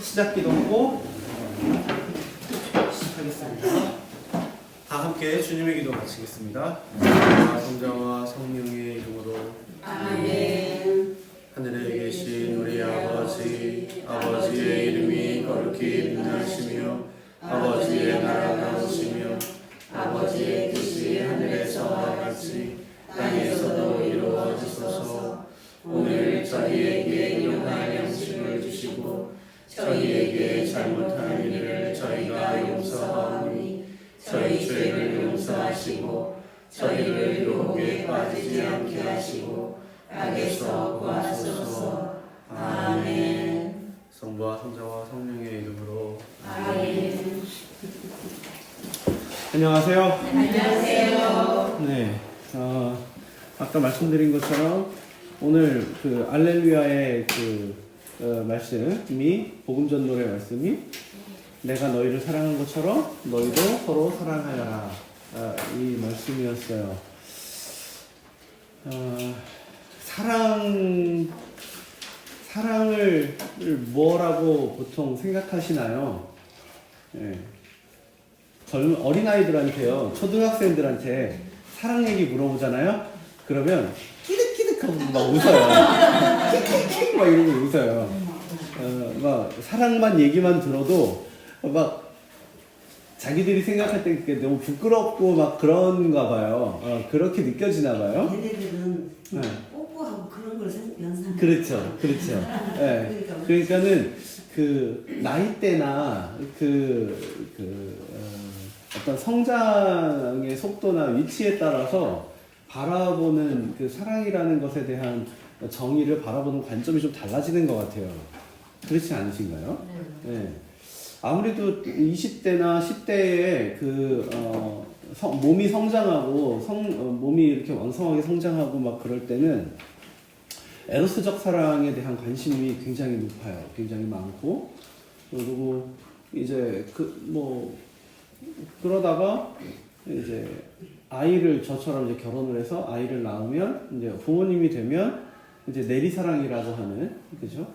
시작 기도하고 시작하겠습니다. 다 함께 주님의 기도 마치겠습니다. 성자와 성령의 이름으로 아멘. 하늘에 계신 우리 아버지, 아버지의 이름이 거룩히 빛나시며 아버지의 나라가 오시며 아버지의 뜻이 하늘에서와 같이 땅에서도 이루어지소서. 오늘 저희에게 일용할 양식을 주시고 저희에게 잘못한 일을 저희가 용서하오니 저희 죄를 용서하시고 저희를 유혹에 빠지지 않게 하시고 악에서 구하소서. 아멘. 성부와 성자와 성령의 이름으로 아멘. 안녕하세요. 안녕하세요. 네, 아까 말씀드린 것처럼 오늘 그 알렐루야의 말씀이 복음 전도의 말씀이 내가 너희를 사랑한 것처럼 너희도 서로 사랑하여라, 이 말씀이었어요. 사랑을 뭐라고 보통 생각하시나요? 네. 어린아이들한테요, 초등학생들한테 사랑 얘기 물어보잖아요? 그러면 끼득끼득하고 막 웃어요. 킥킥킥 막 이러고 웃어요. 막 사랑만 얘기만 들어도 막 자기들이 생각할 때 너무 부끄럽고 막 그런가 봐요. 그렇게 느껴지나 봐요. 얘네들은 네. 뽀뽀하고 그런 걸 연상해요. 그렇죠, 그렇죠. 네. 그러니까는 그 나이대나 어떤 성장의 속도나 위치에 따라서 바라보는 그 사랑이라는 것에 대한 정의를 바라보는 관점이 좀 달라지는 것 같아요. 그렇지 않으신가요? 네. 아무래도 20대나 10대에 몸이 성장하고 몸이 이렇게 왕성하게 성장하고 막 그럴 때는 에로스적 사랑에 대한 관심이 굉장히 높아요. 굉장히 많고, 그리고 이제 그러다가 이제 아이를 저처럼 이제 결혼을 해서 아이를 낳으면 이제 부모님이 되면 이제 내리사랑이라고 하는, 그죠?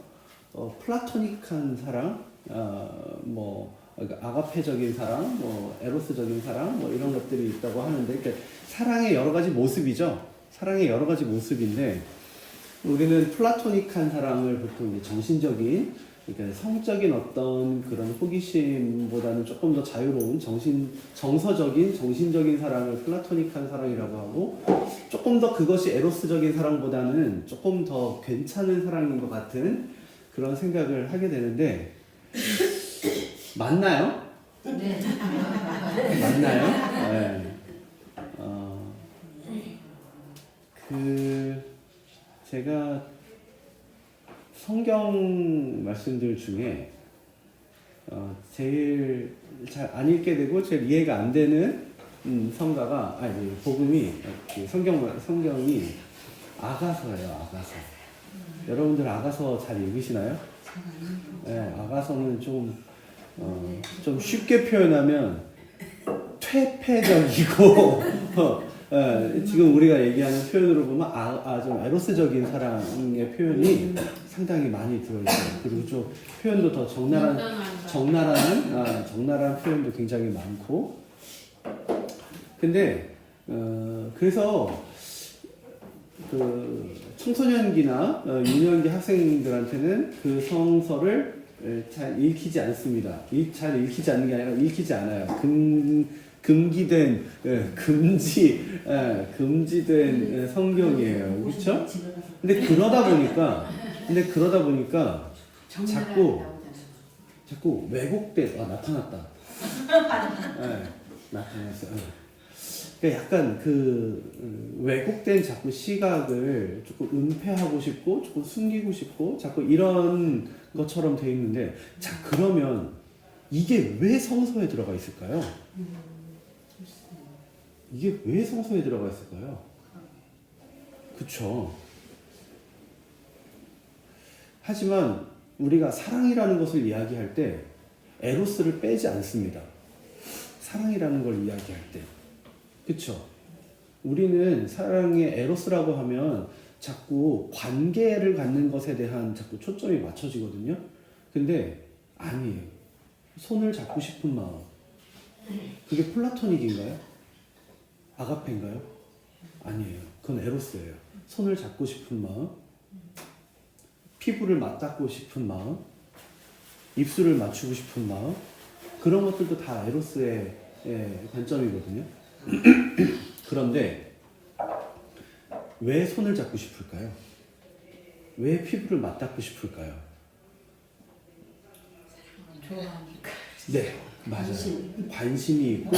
플라토닉한 사랑, 그러니까 아가페적인 사랑, 에로스적인 사랑, 이런 것들이 있다고 하는데, 그러니까 사랑의 여러 가지 모습이죠. 사랑의 여러 가지 모습인데, 우리는 플라토닉한 사랑을 보통 이제 정신적인, 그러니까 성적인 어떤 그런 호기심보다는 조금 더 자유로운 정서적인, 정신적인 사랑을 플라토닉한 사랑이라고 하고, 조금 더 그것이 에로스적인 사랑보다는 조금 더 괜찮은 사랑인 것 같은 그런 생각을 하게 되는데, 맞나요? 네. 맞나요? 네. 제가 성경 말씀들 중에 제일 잘 안 읽게 되고 제일 이해가 안 되는 복음이, 성경이 아가서예요. 아가서. 여러분들 아가서 잘 읽으시나요? 네, 아가서는 좀 쉽게 표현하면 퇴폐적이고 지금 우리가 얘기하는 표현으로 보면 좀 에로스적인 사랑의 표현이 상당히 많이 들어있어요. 그리고 좀 표현도 더 적나라한 표현도 굉장히 많고. 근데 그래서 그 청소년기나 유년기 학생들한테는 그 성서를 잘 읽히지 않습니다. 잘 읽히지 않는 게 아니라 읽히지 않아요. 금지된 성경이에요. 그렇죠? 근데 그러다 보니까 자꾸 왜곡된, 나타났다. 네, 나타났어요. 그러니까 약간 왜곡된 자꾸 시각을 조금 은폐하고 싶고, 조금 숨기고 싶고, 자꾸 이런 것처럼 돼 있는데, 자, 그러면 이게 왜 성서에 들어가 있을까요? 이게 왜 성서에 들어가 있을까요? 그쵸? 하지만 우리가 사랑이라는 것을 이야기할 때 에로스를 빼지 않습니다. 사랑이라는 걸 이야기할 때. 그쵸? 우리는 사랑의 에로스라고 하면 자꾸 관계를 갖는 것에 대한 자꾸 초점이 맞춰지거든요. 근데 아니에요. 손을 잡고 싶은 마음. 그게 플라토닉인가요? 아가페인가요? 아니에요. 그건 에로스예요. 손을 잡고 싶은 마음, 피부를 맞닿고 싶은 마음, 입술을 맞추고 싶은 마음, 그런 것들도 다 에로스의 관점이거든요. 그런데 왜 손을 잡고 싶을까요? 왜 피부를 맞닿고 싶을까요? 좋아하니까. 네, 맞아요. 관심이 있고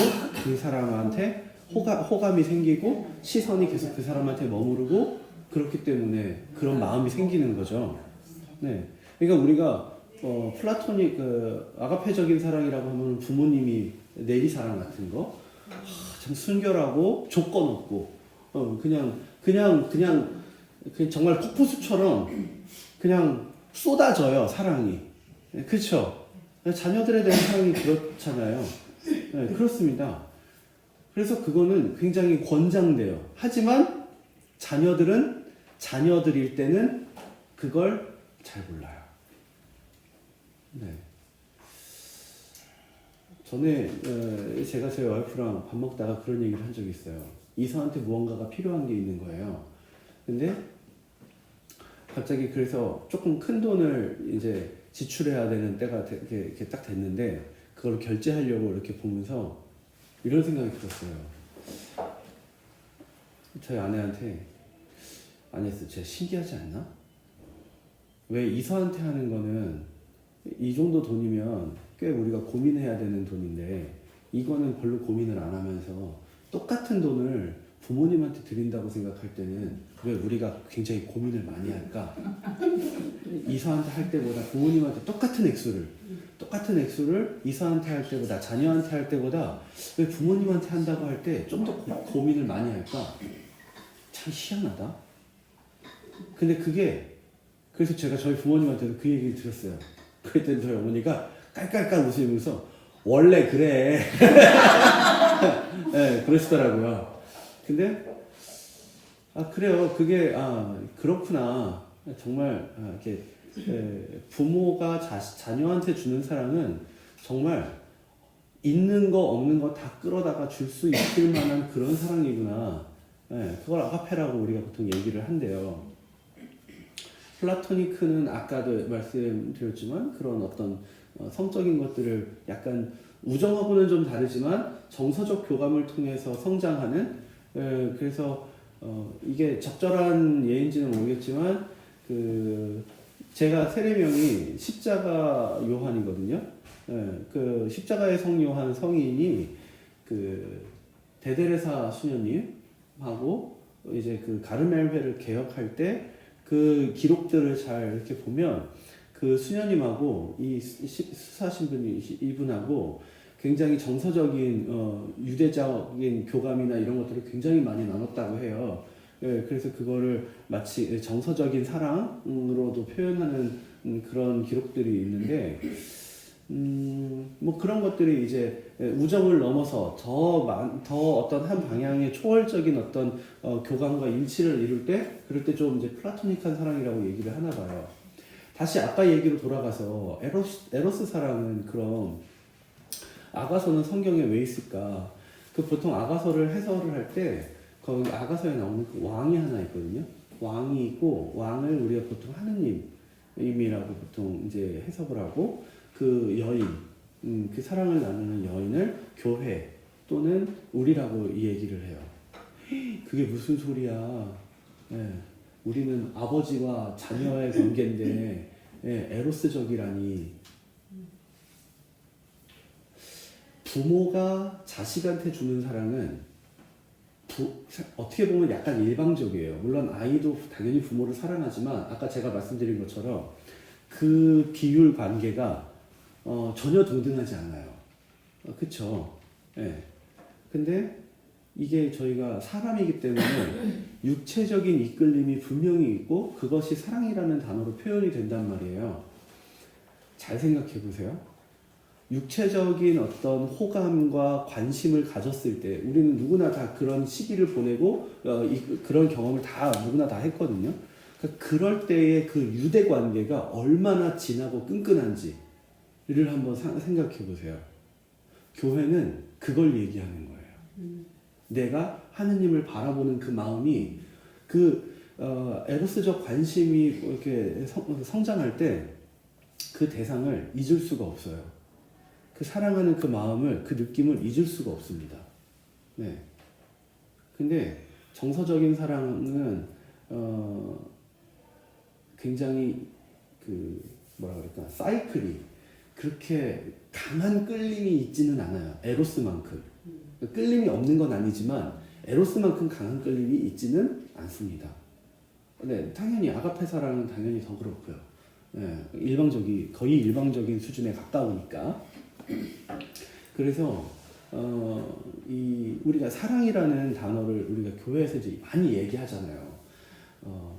그 사람한테 호감이 생기고 시선이 계속 그 사람한테 머무르고 그렇기 때문에 그런 마음이 생기는 거죠. 네, 그러니까 우리가 플라토닉 아가페적인 사랑이라고 하면 부모님이 내리사랑 같은 거, 참 순결하고 조건 없고 그냥 정말 폭포수처럼 그냥 쏟아져요 사랑이. 그렇죠? 자녀들에 대한 사랑이 그렇잖아요. 네, 그렇습니다. 그래서 그거는 굉장히 권장돼요. 하지만 자녀들은 자녀들일 때는 그걸 잘 몰라요. 네. 전에 제가 제 와이프랑 밥 먹다가 그런 얘기를 한 적이 있어요. 이서한테 무언가가 필요한 게 있는 거예요. 근데 갑자기 그래서 조금 큰 돈을 이제 지출해야 되는 때가 이렇게 딱 됐는데 그걸 결제하려고 이렇게 보면서 이런 생각이 들었어요. 저희 아내한테 아내한테 진짜 신기하지 않나? 왜 이서한테 하는 거는 이 정도 돈이면 꽤 우리가 고민해야 되는 돈인데 이거는 별로 고민을 안 하면서 똑같은 돈을 부모님한테 드린다고 생각할 때는 왜 우리가 굉장히 고민을 많이 할까? 이서한테 할 때보다 부모님한테 똑같은 액수를 이서한테 할 때보다 자녀한테 할 때보다 왜 부모님한테 한다고 할 때 좀 더 고민을 많이 할까? 참 희한하다. 근데 그래서 제가 저희 부모님한테도 그 얘기를 드렸어요. 그랬더니 저희 어머니가 깔깔깔 웃으면서 원래 그래. 네, 그러시더라고요. 근데 그래요. 그게 그렇구나. 정말 이렇게 부모가 자녀한테 주는 사랑은 정말 있는 거 없는 거 다 끌어다가 줄 수 있을 만한 그런 사랑이구나. 그걸 아가페라고 우리가 보통 얘기를 한대요. 플라토니크는 아까도 말씀드렸지만 그런 어떤 성적인 것들을 약간 우정하고는 좀 다르지만 정서적 교감을 통해서 성장하는 그래서 이게 적절한 예인지는 모르겠지만 제가 세례명이 십자가 요한이거든요. 그 십자가의 성 요한 성인이 데데레사 수녀님하고 이제 그 가르멜회를 개혁할 때 그 기록들을 잘 이렇게 보면 그 수녀님하고 이 수사신분이 이분하고 굉장히 정서적인 유대적인 교감이나 이런 것들을 굉장히 많이 나눴다고 해요. 그래서 그거를 마치 정서적인 사랑으로도 표현하는 그런 기록들이 있는데 뭐 그런 것들이 이제 우정을 넘어서 더 어떤 한 방향의 초월적인 어떤 교감과 일치를 이룰 때 그럴 때 좀 이제 플라토닉한 사랑이라고 얘기를 하나 봐요. 다시 아까 얘기로 돌아가서 에로스 사랑은 그럼 아가서는 성경에 왜 있을까? 그 보통 아가서를 해설을 할 때 거기 아가서에 나오는 그 왕이 하나 있거든요. 왕이 있고 왕을 우리가 보통 하느님이라고 보통 이제 해석을 하고 그 여인, 그 사랑을 나누는 여인을 교회 또는 우리라고 이 얘기를 해요. 그게 무슨 소리야? 우리는 아버지와 자녀의 관계인데 에로스적이라니. 부모가 자식한테 주는 사랑은 어떻게 보면 약간 일방적이에요. 물론 아이도 당연히 부모를 사랑하지만 아까 제가 말씀드린 것처럼 그 비율 관계가 전혀 동등하지 않아요. 그쵸? 근데 이게 저희가 사람이기 때문에 육체적인 이끌림이 분명히 있고 그것이 사랑이라는 단어로 표현이 된단 말이에요. 잘 생각해 보세요. 육체적인 어떤 호감과 관심을 가졌을 때 우리는 누구나 다 그런 시기를 보내고 그런 경험을 다 누구나 다 했거든요. 그러니까 그럴 때의 그 유대 관계가 얼마나 진하고 끈끈한지를 한번 생각해 보세요. 교회는 그걸 얘기하는 거예요. 내가 하느님을 바라보는 그 마음이 에로스적 관심이 이렇게 성장할 때 그 대상을 잊을 수가 없어요. 그 사랑하는 그 마음을, 그 느낌을 잊을 수가 없습니다. 네. 근데 정서적인 사랑은 굉장히 뭐라 그럴까, 사이클이 그렇게 강한 끌림이 있지는 않아요. 에로스만큼. 끌림이 없는 건 아니지만 에로스만큼 강한 끌림이 있지는 않습니다. 네, 당연히 아가페 사랑은 당연히 더 그렇고요. 네, 거의 일방적인 수준에 가까우니까. 그래서 우리가 사랑이라는 단어를 우리가 교회에서 이제 많이 얘기하잖아요.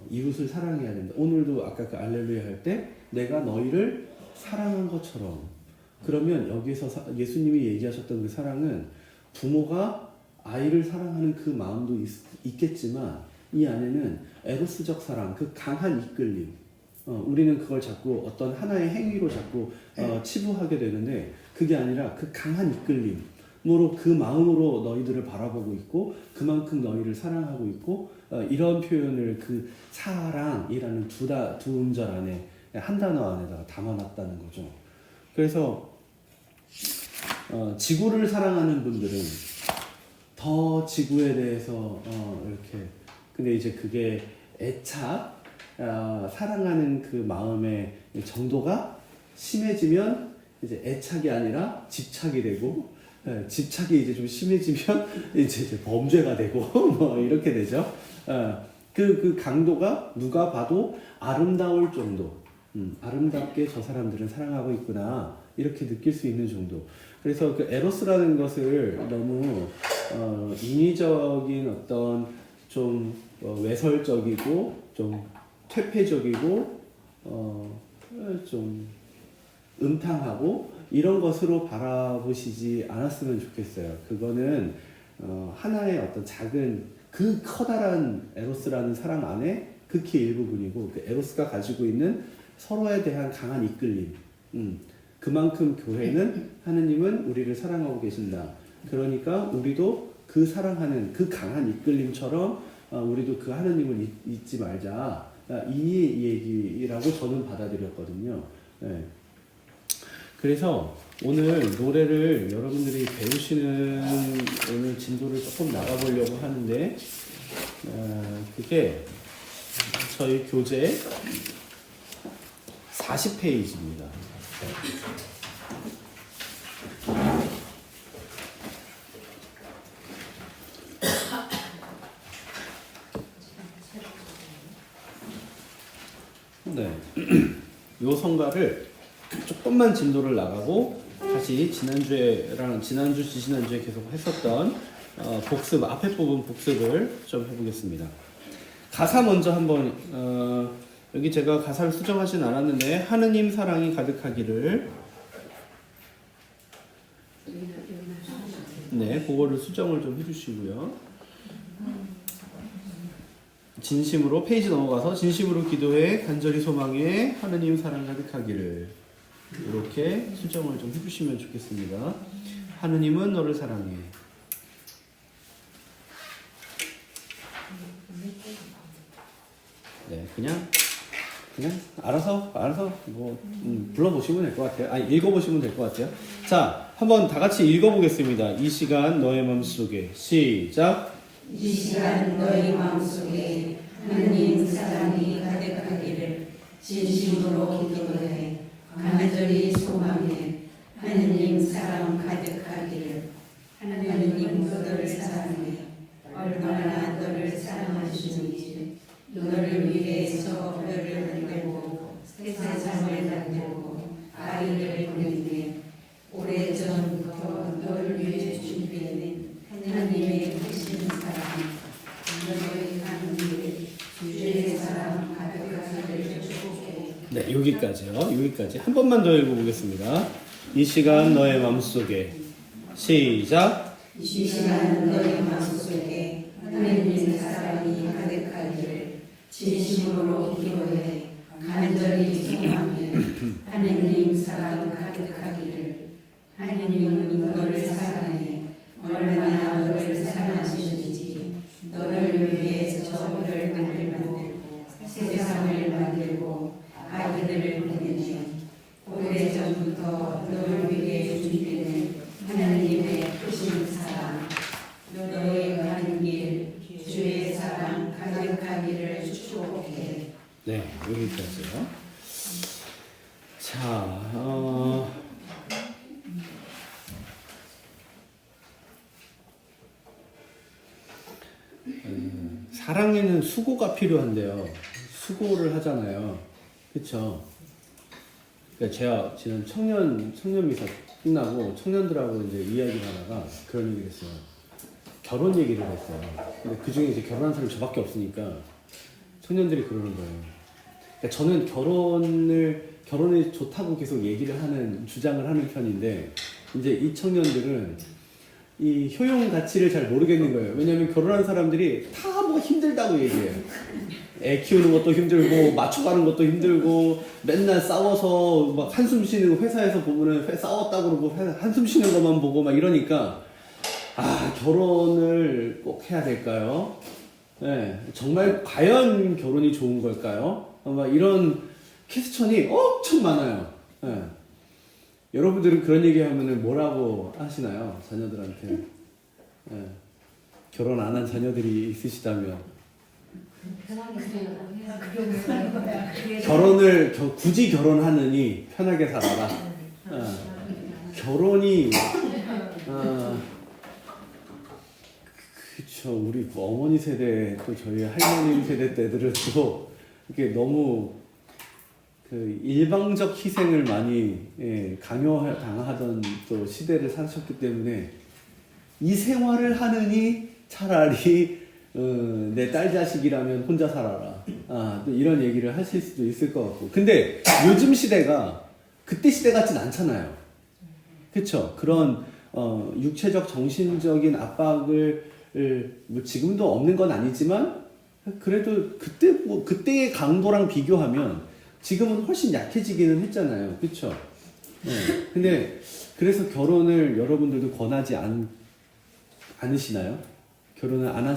이웃을 사랑해야 된다. 오늘도 아까 그 알렐루야 할 때 내가 너희를 사랑한 것처럼, 그러면 여기서 예수님이 얘기하셨던 그 사랑은 부모가 아이를 사랑하는 그 마음도 있겠지만 이 안에는 에로스적 사랑, 그 강한 이끌림, 우리는 그걸 자꾸 어떤 하나의 행위로 자꾸 치부하게 되는데 그게 아니라 그 강한 이끌림으로 그 마음으로 너희들을 바라보고 있고 그만큼 너희를 사랑하고 있고 이런 표현을 그 사랑이라는 두 음절 안에 한 단어 안에다가 담아놨다는 거죠. 그래서 지구를 사랑하는 분들은 더 지구에 대해서 이렇게, 근데 이제 그게 애착, 사랑하는 그 마음의 정도가 심해지면 이제 애착이 아니라 집착이 되고, 집착이 이제 좀 심해지면 이제 범죄가 되고 뭐 이렇게 되죠. 그 강도가 누가 봐도 아름다울 정도, 아름답게 저 사람들은 사랑하고 있구나 이렇게 느낄 수 있는 정도. 그래서 그 에로스라는 것을 너무 인위적인 어떤 좀 외설적이고 좀 퇴폐적이고 좀 음탕하고 이런 것으로 바라보시지 않았으면 좋겠어요. 그거는 하나의 어떤 작은 그 커다란 에로스라는 사랑 안에 극히 일부분이고, 그 에로스가 가지고 있는 서로에 대한 강한 이끌림, 그만큼 교회는 하느님은 우리를 사랑하고 계신다. 그러니까 우리도 그 사랑하는 그 강한 이끌림처럼 우리도 그 하느님을 잊지 말자, 이 얘기라고 저는 받아들였거든요. 네. 그래서 오늘 노래를 여러분들이 배우시는 오늘 진도를 조금 나가보려고 하는데 그게 저희 교재 40페이지입니다. 네. 요 성가를 조금만 진도를 나가고 다시 지지난주에 계속 했었던 복습, 앞에 부분 복습을 좀 해보겠습니다. 가사 먼저 한번 여기 제가 가사를 수정하진 않았는데 하느님 사랑이 가득하기를, 네, 그거를 수정을 좀 해주시고요. 진심으로 페이지 넘어가서 진심으로 기도해 간절히 소망해 하느님 사랑 가득하기를, 이렇게 수정을 좀 해주시면 좋겠습니다. 하느님은 너를 사랑해. 네, 그냥 알아서 뭐 불러보시면 될 것 같아요. 아니, 읽어보시면 될 것 같아요. 자, 한번 다 같이 읽어보겠습니다. 이 시간 너의 마음속에, 시작. 이 시간 너희 마음속에 하느님 사랑이 가득하기를 진심으로 기도해 간절히 소망해 하느님 사랑 가득하기를. 하느님 너를 사랑해 얼마나 너를 사랑하시는지 너를 위해서 별을 내고 세상을 만들고 아이를 보내네. 오래전부터 너를 위해 준비해낸 하느님의 크신 사랑, 너의 가는 길 주의 사랑 가득하기를 축복해. 네, 여기까지요. 여기까지 한 번만 더 읽어보겠습니다. 이 시간 너의 마음속에, 시작. 이 시간 너의 마음속에 하느님 사랑이 가득하기를 진심으로 기도해 간절히 소망해 하느님 사랑 가득하기를. 전부터 너를 위해 준비된 하나님의 크신 사랑, 너의 가는 길 주의 사랑 가득하기를 축복해. 네, 여기까지요. 자, 사랑에는 수고가 필요한데요. 수고를 하잖아요. 그쵸? 그러니까 제가 지난 청년 미사 끝나고 청년들하고 이제 이야기를 하다가 그런 얘기를 했어요. 결혼 얘기를 했어요. 근데 그 중에 이제 결혼한 사람이 저밖에 없으니까 청년들이 그러는 거예요. 그러니까 저는 결혼이 좋다고 계속 얘기를 하는, 주장을 하는 편인데, 이제 이 청년들은 이 효용 가치를 잘 모르겠는 거예요. 왜냐면 결혼한 사람들이 다 뭐 힘들다고 얘기해요. 애 키우는 것도 힘들고, 맞춰가는 것도 힘들고, 맨날 싸워서 막 한숨 쉬는 거, 회사에서 보면은 싸웠다고 그러고 한숨 쉬는 것만 보고 막 이러니까, 아, 결혼을 꼭 해야 될까요? 네, 정말 과연 결혼이 좋은 걸까요? 막 이런 퀘스천이 엄청 많아요. 네. 여러분들은 그런 얘기 하면은 뭐라고 하시나요? 자녀들한테. 네. 결혼 안 한 자녀들이 있으시다면. 굳이 결혼하느니 편하게 살아라. 결혼이, 그쵸. 우리 어머니 세대, 또 저희 할머니 세대 때들은 또 이게 너무 그 일방적 희생을 많이 강요당하던 또 시대를 사셨기 때문에 이 생활을 하느니 차라리 내 딸 자식이라면 혼자 살아라. 또 이런 얘기를 하실 수도 있을 것 같고. 근데 요즘 시대가 그때 시대 같진 않잖아요. 그쵸? 그런 육체적, 정신적인 압박을 뭐 지금도 없는 건 아니지만 그래도 그때의 강도랑 비교하면 지금은 훨씬 약해지기는 했잖아요. 그쵸? 네. 근데 그래서 결혼을 여러분들도 권하지 않으시나요? 결혼을 안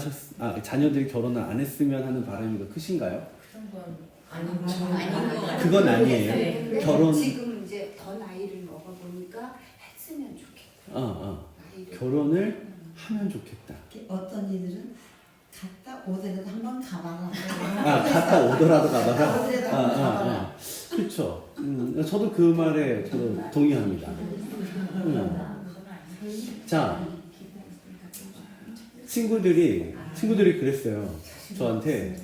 자녀들이 결혼을 안 했으면 하는 바람이 더 크신가요? 그런 건 아닌 것 같아요. 그건 아니에요. 네. 결혼. 지금 이제 더 나이를 먹어보니까 했으면 좋겠다. 결혼을 하면 좋겠다. 어떤 이들은 갔다 오더라도 한번 가봐라. 갔다 오더라도 가봐라. 오더라도 한번 가봐라. 그렇죠. 저도 그 말에 저도 동의합니다. 자, 친구들이 그랬어요. 저한테,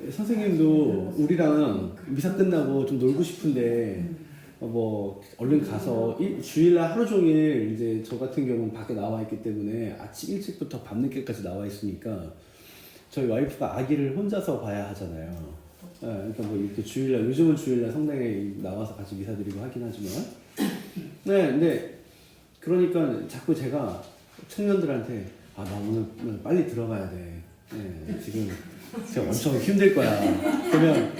선생님도 우리랑 미사 끝나고 좀 놀고 싶은데 뭐 얼른 가서 주일날 하루 종일 이제 저 같은 경우는 밖에 나와 있기 때문에 아침 일찍부터 밤늦게까지 나와 있으니까 저희 와이프가 아기를 혼자서 봐야 하잖아요. 그러니까 뭐 이렇게 요즘은 주일날 성당에 나와서 같이 미사 드리고 하긴 하지만, 네, 근데 그러니까 자꾸 제가 청년들한테 나 오늘 빨리 들어가야 돼. 네, 지금 제가 엄청 힘들 거야. 그러면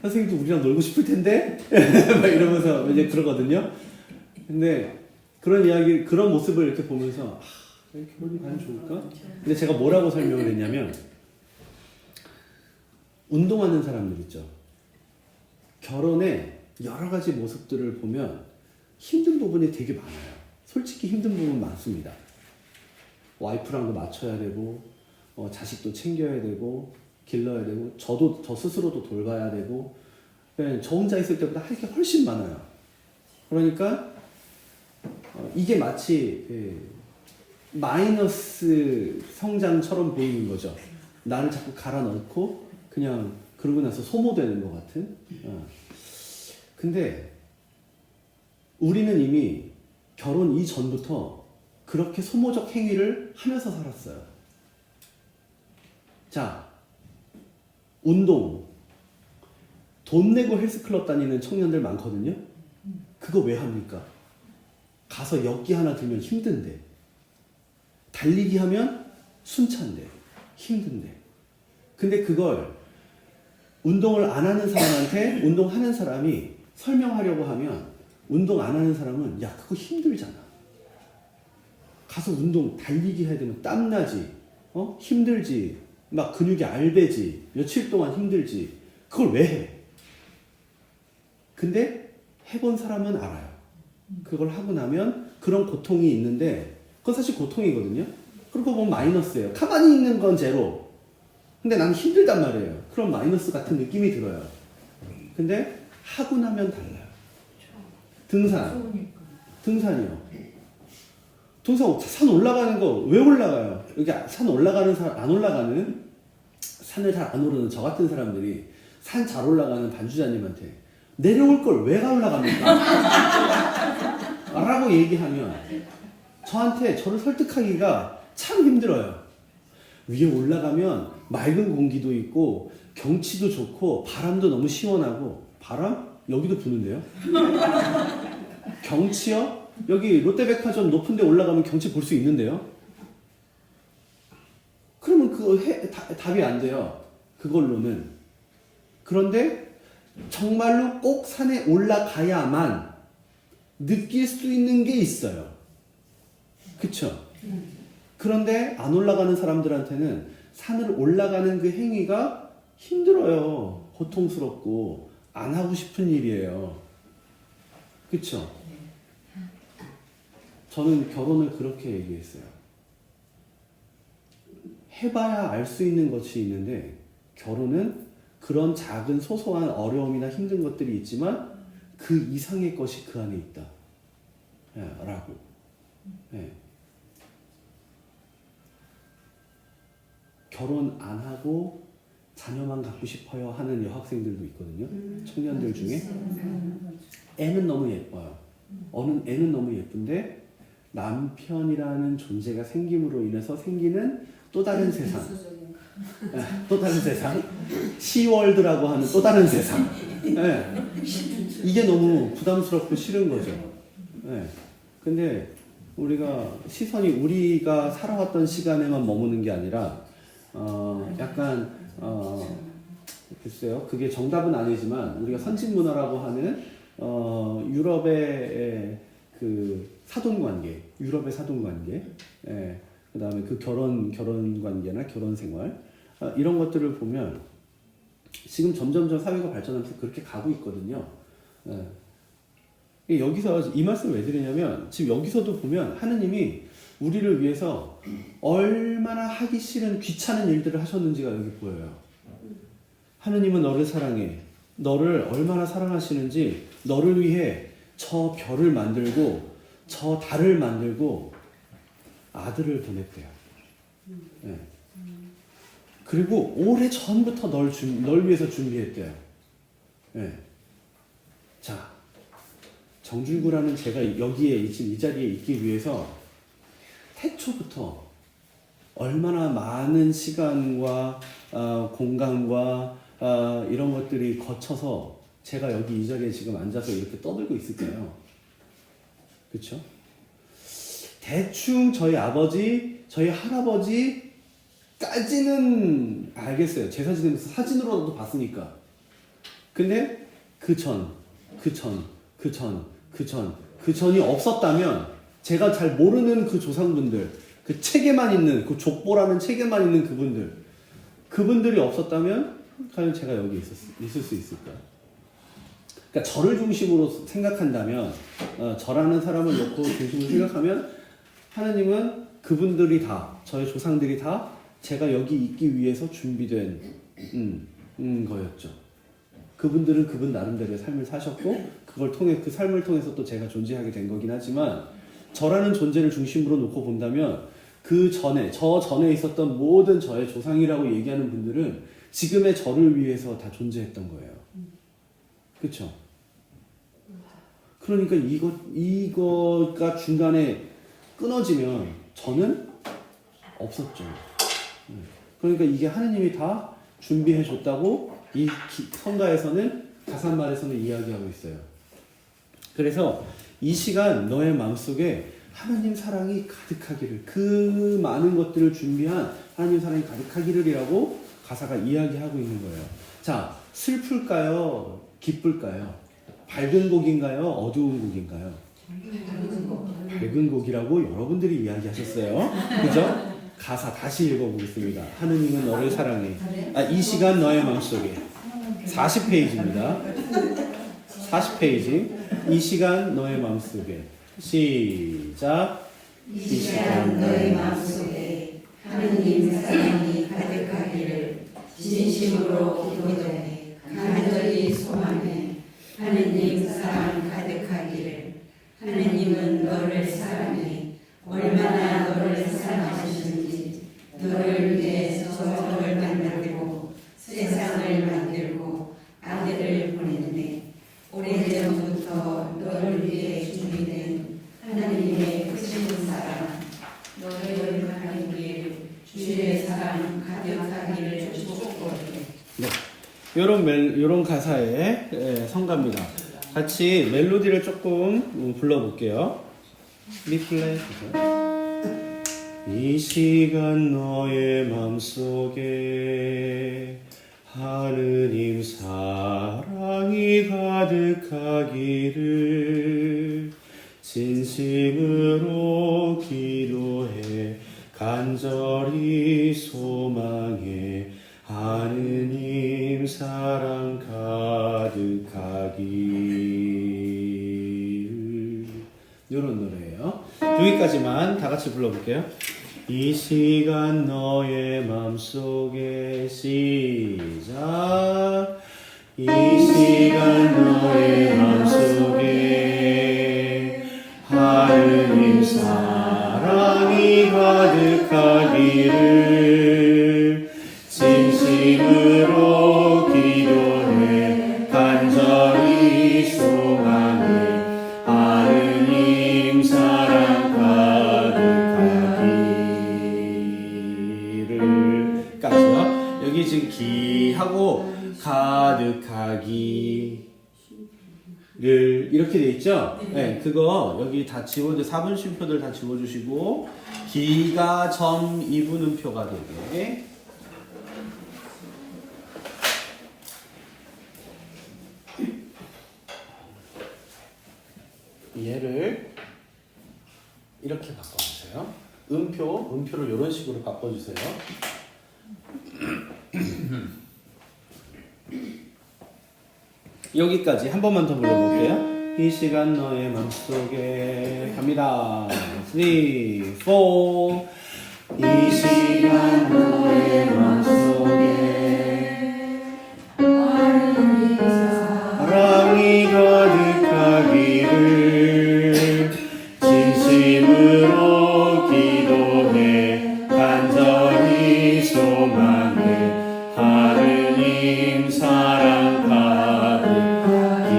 선생님도 우리랑 놀고 싶을 텐데? 막 이러면서 이제 그러거든요. 근데 그런 모습을 이렇게 보면서, 왜 결혼이 과연 좋을까? 근데 제가 뭐라고 설명을 했냐면, 운동하는 사람들 있죠. 결혼의 여러 가지 모습들을 보면 힘든 부분이 되게 많아요. 솔직히 힘든 부분 많습니다. 와이프랑도 맞춰야 되고, 자식도 챙겨야 되고, 길러야 되고, 저 스스로도 돌봐야 되고, 저 혼자 있을 때보다 할 게 훨씬 많아요. 그러니까 이게 마치 마이너스 성장처럼 보이는 거죠. 나를 자꾸 갈아 넣고 그냥 그러고 나서 소모되는 것 같은. 근데 우리는 이미 결혼 이전부터 그렇게 소모적 행위를 하면서 살았어요. 자, 운동. 돈 내고 헬스클럽 다니는 청년들 많거든요. 그거 왜 합니까? 가서 역기 하나 들면 힘든데, 달리기 하면 순찬데, 힘든데. 근데 그걸 운동을 안 하는 사람한테 운동하는 사람이 설명하려고 하면, 운동 안 하는 사람은 야 그거 힘들잖아. 가서 운동 달리기 해야 되면 땀나지, 힘들지, 막 근육이 알배지, 며칠 동안 힘들지. 그걸 왜 해? 근데 해본 사람은 알아요. 그걸 하고 나면 그런 고통이 있는데 그건 사실 고통이거든요. 그러고 보면 마이너스예요. 가만히 있는 건 제로. 근데 난 힘들단 말이에요. 그런 마이너스 같은 느낌이 들어요. 근데 하고 나면 달라요. 등산이요. 산 올라가는 거 왜 올라가요? 여기 산 올라가는 사람, 안 올라가는, 산을 잘 안 오르는 저 같은 사람들이 산 잘 올라가는 반주자님한테 내려올 걸 왜 올라갑니까? 라고 얘기하면 저한테 저를 설득하기가 참 힘들어요. 위에 올라가면 맑은 공기도 있고 경치도 좋고 바람도 너무 시원하고. 바람? 여기도 부는데요? 경치요? 여기 롯데백화점 높은 데 올라가면 경치 볼 수 있는데요? 그러면 답이 안 돼요. 그걸로는. 그런데 정말로 꼭 산에 올라가야만 느낄 수 있는 게 있어요. 그쵸? 그런데 안 올라가는 사람들한테는 산을 올라가는 그 행위가 힘들어요. 고통스럽고 안 하고 싶은 일이에요. 그쵸? 저는 결혼을 그렇게 얘기했어요. 해봐야 알 수 있는 것이 있는데 결혼은 그런 작은 소소한 어려움이나 힘든 것들이 있지만 그 이상의 것이 그 안에 있다. 라고. 네. 결혼 안 하고 자녀만 갖고 싶어요 하는 여학생들도 있거든요. 청년들 중에. 애는 너무 예뻐요. 애는 너무 예쁜데 남편이라는 존재가 생김으로 인해서 생기는 또 다른 세상. 또 다른 세상. 시월드라고 하는 또 다른 세상. 네. 이게 너무 부담스럽고 싫은 거죠. 네. 근데 시선이 우리가 살아왔던 시간에만 머무는 게 아니라 약간 글쎄요, 그게 정답은 아니지만 우리가 선진 문화라고 하는 유럽의 그 사돈관계, 그 다음에 그 결혼 관계나 결혼 생활 이런 것들을 보면 지금 점점 사회가 발전하면서 그렇게 가고 있거든요. 여기서 이 말씀을 왜 드리냐면 지금 여기서도 보면 하느님이 우리를 위해서 얼마나 하기 싫은 귀찮은 일들을 하셨는지가 여기 보여요. 하느님은 너를 사랑해. 너를 얼마나 사랑하시는지 너를 위해 저 별을 만들고 저 달을 만들고 아들을 보냈대요. 네. 그리고 오래 전부터 널 위해서 준비했대요. 네. 자, 정준구라는 제가 여기에 지금 이 자리에 있기 위해서 태초부터 얼마나 많은 시간과 공간과 이런 것들이 거쳐서 제가 여기 이 자리에 지금 앉아서 이렇게 떠들고 있을까요? 그렇죠? 대충 저희 아버지, 저희 할아버지까지는 알겠어요. 제사 지내면서 사진으로도 봤으니까. 근데 그 전이 없었다면 제가 잘 모르는 그 조상분들, 그 책에만 있는, 그 족보라는 책에만 있는 그분들이 없었다면 과연 제가 여기 있을 수 있을까요? 그러니까 저를 중심으로 생각한다면, 저라는 사람을 놓고 중심으로 생각하면 하나님은 그분들이 다, 저의 조상들이 다 제가 여기 있기 위해서 준비된 거였죠. 그분들은 그분 나름대로의 삶을 사셨고 그 삶을 통해서 또 제가 존재하게 된 거긴 하지만 저라는 존재를 중심으로 놓고 본다면 저 전에 있었던 모든 저의 조상이라고 얘기하는 분들은 지금의 저를 위해서 다 존재했던 거예요. 그렇죠? 그러니까 이거가 중간에 끊어지면 저는 없었죠. 그러니까 이게 하느님이 다 준비해 줬다고 이 성가에서는 가사말에서는 이야기하고 있어요. 그래서 이 시간 너의 마음속에 하나님 사랑이 가득하기를, 그 많은 것들을 준비한 하나님 사랑이 가득하기를이라고 가사가 이야기하고 있는 거예요. 자, 슬플까요? 기쁠까요? 밝은 곡인가요? 어두운 곡인가요? 밝은 곡이라고 여러분들이 이야기하셨어요. 그죠? 가사 다시 읽어보겠습니다. 하느님은 너를 사랑해. 이 시간 너의 마음속에 40페이지입니다. 40페이지. 이 시간 너의 마음속에. 시작. 이 시간 너의 마음속에 하느님 사랑이 가득하기를 진심으로 기도해 간절히 소망해. 하느님 사랑 가득하기를. 하느님은 너를 사랑해. 얼마나 너를 사랑하시는지. 너를 위해 저를 만들고 세상을 만들고 아들을 보냈네. 오래전부터 너를 위해 준비된 하나님의 크신 사랑, 너를 가는 길 주의 사랑 가득하기를 축복해. 네. 요런 가사의 성가입니다. 같이 멜로디를 조금 불러볼게요. 리플레이. 이 시간 너의 맘속에 하느님 사랑이 가득하기를 진심으로 기도해 간절히 소망해. 하느님 사랑 가득하기를. 이런 노래예요. 여기까지만 다 같이 불러볼게요. 이 시간 너의 맘속에. 시작. 이 시간 너의 맘속에 하느님 사랑이 가득하기를 진심으로 기도해 간절히 소망해. 하느님 사랑 가득하기를. 까지요. 여기 지금 기하고 가득하기를 이렇게 돼 있죠? 네, 그거 여기 다 지워져. 4분 쉼표들 다 지워주시고 기가 점 2분음표가 되게. 얘를 이렇게 바꿔주세요. 음표를 이런 식으로 바꿔주세요. 여기까지 한 번만 더 불러볼게요. 이 시간 너의 맘속에. 갑니다. 3, 4. 이 시간 너의 맘속에 사랑이 가득하기를 진심으로 기도해 간절히 소망해. 하느님 사랑 가득하기.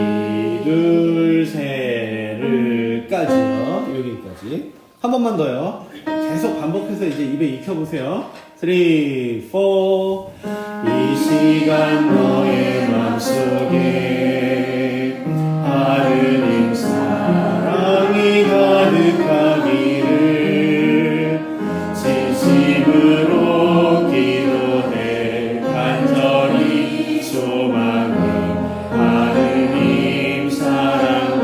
둘, 셋을 까지요. 여기까지. 한 번만 더요. 계속 반복해서 이제 입에 익혀보세요. 3, 4. 이 시간 너의 맘속에 하느님 사랑이 가득하기를 진심으로 기도해 간절히 소망해. 하느님 사랑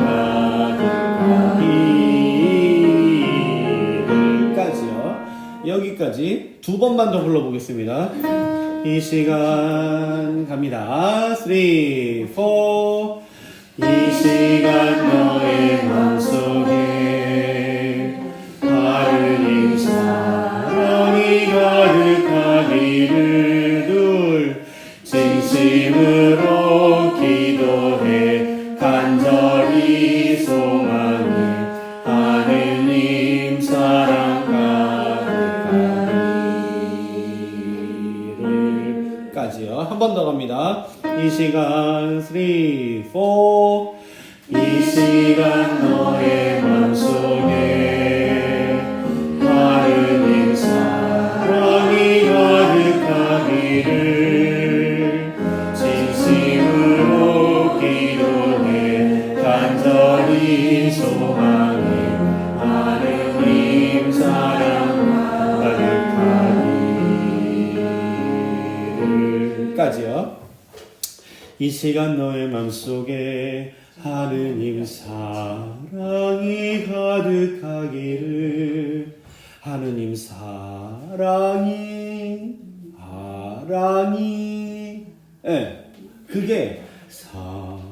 가득하기를. 까지요. 여기까지 두 번만 더 불러보겠습니다. 이 시간 갑니다. 3, 4. 이 시간 너의 맘속에 하느님 사랑이 가득하기를. 둘, 진심으로 기도해 간절히 소망해. 하느님 사랑 가득하기를. 까지요. 한 번 더 갑니다. 이 시간 3, 4. 이 시간 너의 맘속에 하느님 사랑이 가득하기를 진심으로 기도해 간절히 소망해. 하느님 사랑 가득하기를. 까지요. 이 시간 너의 맘속에 하느님 사랑이 가득하기를. 하느님 사랑이 그게 사랑이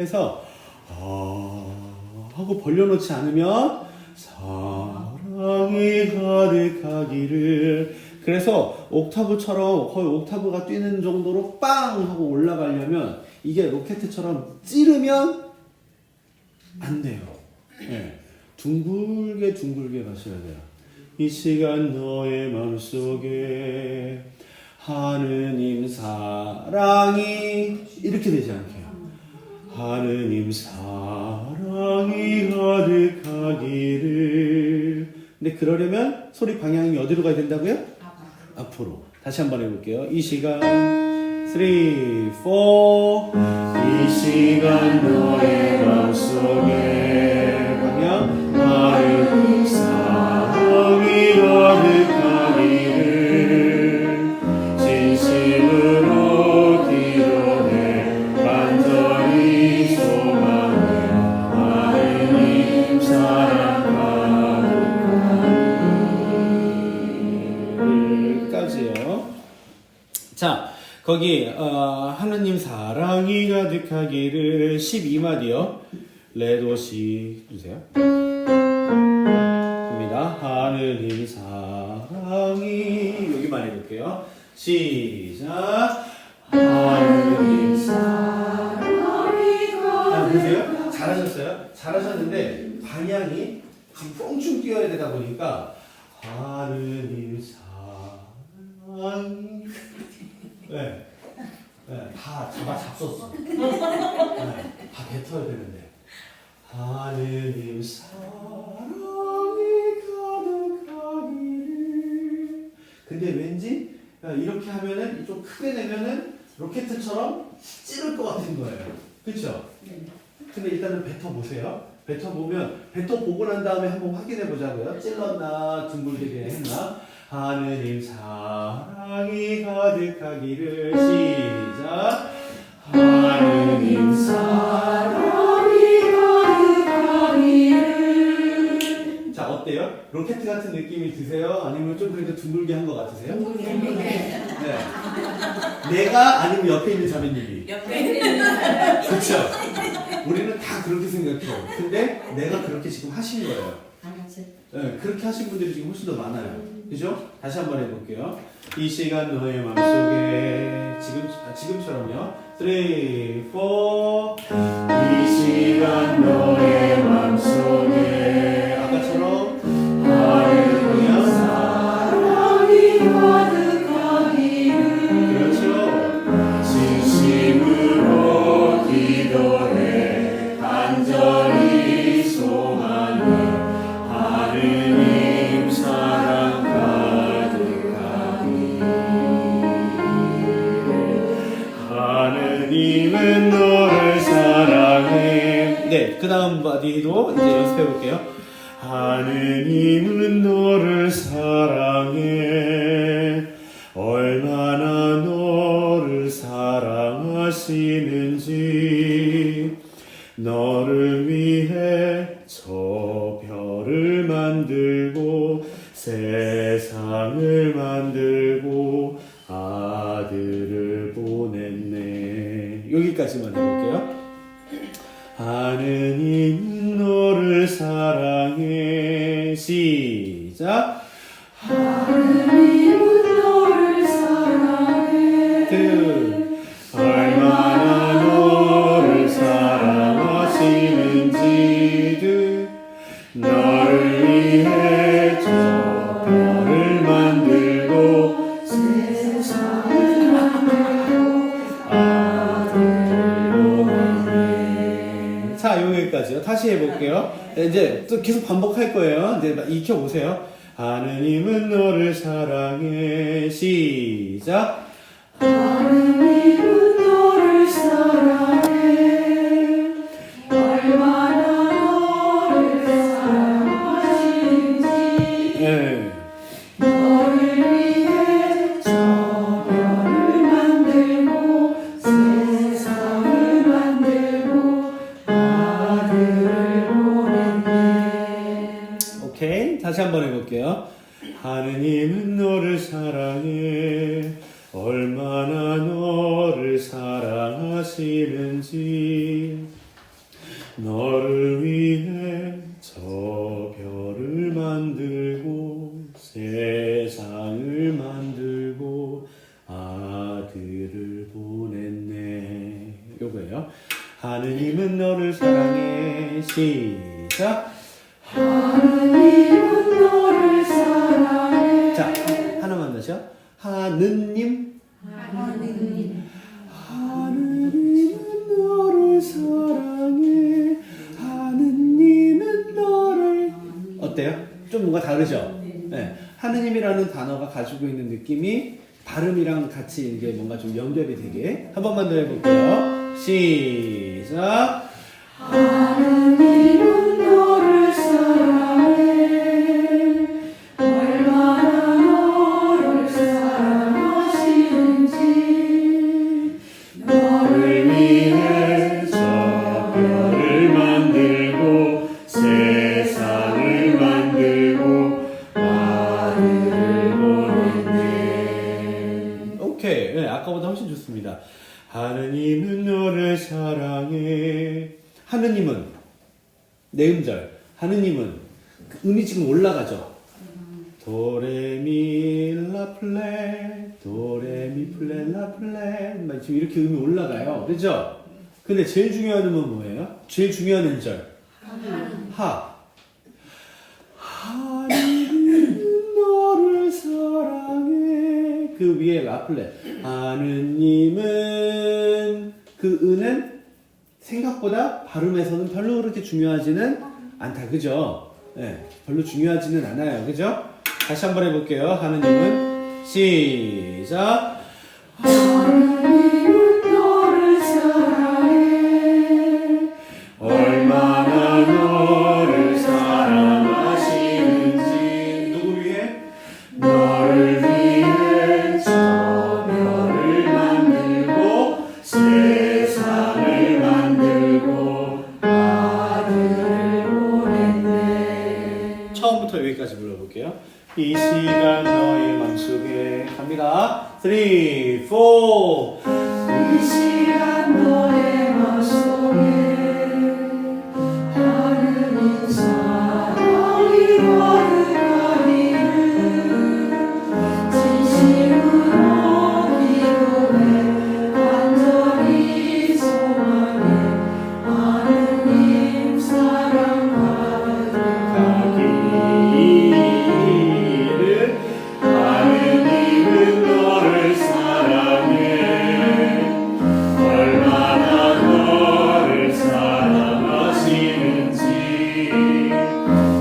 해서 하고 벌려놓지 않으면 사랑이 가득하기를. 그래서 옥타브처럼 거의 옥타브가 뛰는 정도로 빵 하고 올라가려면 이게 로켓처럼 찌르면 안 돼요. 네. 둥글게 가셔야 돼요. 이 시간 너의 마음속에 하느님 사랑이 이렇게 되지 않게요. 하느님 사랑이 가득하기를. 근데 그러려면 소리 방향이 어디로 가야 된다고요? 앞으로. 다시 한번 해볼게요. 이 시간 3, 4. 이 시간 너의 마음속에 방향 하느님 사랑이 가득하기를 진심으로 기도해 간절히 소망해 하느님 사랑 까지요. 자, 거기 하느님 사랑이 가득하기를 12마디요. 레도시 주세요. 입니다. 하느님 사랑이 여기만 해볼게요. 시작. 하느님 사랑이 보세요. 잘하셨어요. 잘하셨는데 방향이 지금 뻥충 뛰어야 되다 보니까 하느님 사랑이 네. 다 잡았어. 네. 다 뱉어야 되는데 하느님 사랑이 가득하기를. 근데 왠지 이렇게 하면은 좀 크게 내면은 로켓처럼 찌를 것 같은 거예요. 그렇죠? 근데 일단은 뱉어보세요. 뱉어보면 뱉어보고 난 다음에 한번 확인해 보자고요. 찔렀나 둥글게 했나. 하느님 사랑이 가득하기를. 시작. 하느님 사랑이 가득하기를. 자, 어때요? 로켓 같은 느낌이 드세요? 아니면 좀 그래도 둥글게 한 것 같으세요? 네. 내가 아니면 옆에 있는 자매님이? 옆에 있는 사람. 그렇죠? 우리는 다 그렇게 생각해요. 근데 내가 그렇게 지금 하신 거예요. 네, 그렇게 하신 분들이 지금 훨씬 더 많아요. 그죠? 다시 한번 해볼게요. 이 시간 너의 마음속에 지금처럼요. 3, 4. 이 시간 너의 마음속에 아까처럼 하느님 사랑이 가득하기를. 그렇죠. 진심으로 기도해 간절히 소망해 하느님 사랑 가득하기를. 하느님은 너를 사랑해. 네, 그 다음 바디도 이제 연습해 볼게요. 하느님은 너를 사랑해. 얼마나 너를 사랑하시는지. 너를 위해 저 별을 만들고 세상을 만들고 아들을 보냈네. 여기까지만 해볼게요. 하느님 너를 사랑해. 시작. 하느님은 너를 사랑해. 얼마나 너를 사랑하시는지. 너를 위해 저 별을 만들고 세상을 만들고 아들을 보냈네. 자, 여기까지요. 다시 해볼게요. 이제 또 계속 반복할 거예요. 이제 익혀보세요. 하느님은 너를 사랑해. 시작. 하느님은 너를 사랑해. 얼마나 너를 사랑하시는지. 네. 너를 위해 저 별을 만들고 세상을 만들고 아들을 보냈네. 오케이. 다시 한번 해볼게요. 하느님은 너를 사랑해. 얼마나 너를 사랑하시는지. 너를 위해 저 별을 만들고 세상을 만들고 아들을 보냈네. 요거예요. 하느님은 너를 사랑해. 시작. 하느님은 너를 사랑해. 자, 하나만 다시요. 하느님. 하느님. 하느님은 너를 사랑해. 하느님은 너를. 어때요? 좀 뭔가 다르죠? 네. 하느님이라는 단어가 가지고 있는 느낌이 발음이랑 같이 이게 뭔가 좀 연결이 되게. 한 번만 더 해볼게요. 시작. 하느님은 너를 사랑해. 얼마나 너를 사랑하시는지. 너를 위해 저 별을 만들고 세상을 만들고 아들을 보냈네. 오케이. 네, 아까보다 훨씬 좋습니다. 하느님은 너를 사랑해. 하느님은 네 음절. 하느님은 음이 지금 올라가죠. 도레미 라플레 도레미 플레 라플레 지금 이렇게 음이 올라가요. 그렇죠? 근데 제일 중요한 음은 뭐예요? 제일 중요한 음절 하. 하느님은 너를 사랑해. 그 위에 라플레. 하느님은 그 은은 생각보다 발음에서는 별로 그렇게 중요하지는 않다. 그죠? 네, 별로 중요하지는 않아요. 그죠? 다시 한번 해볼게요. 하느님은 시작. 하느님은 너를 사랑해. 얼마나 너를 사랑하시는지. 누구 위해? 너를 위해 저 별을 만들고 세상을 만들고 아들을 보냈네. 처음부터 여기까지 불러볼게요. 이 시간 너의 맘속에 갑니다. 3, 4. 이 시간 너의 맘속에 하느님 사랑이 가득하기를 진심으로 기도해 간절히 소망해. 하느님 사랑 가기를. 하느님은 너를 사랑해. 얼마나 너를 사랑하시는지.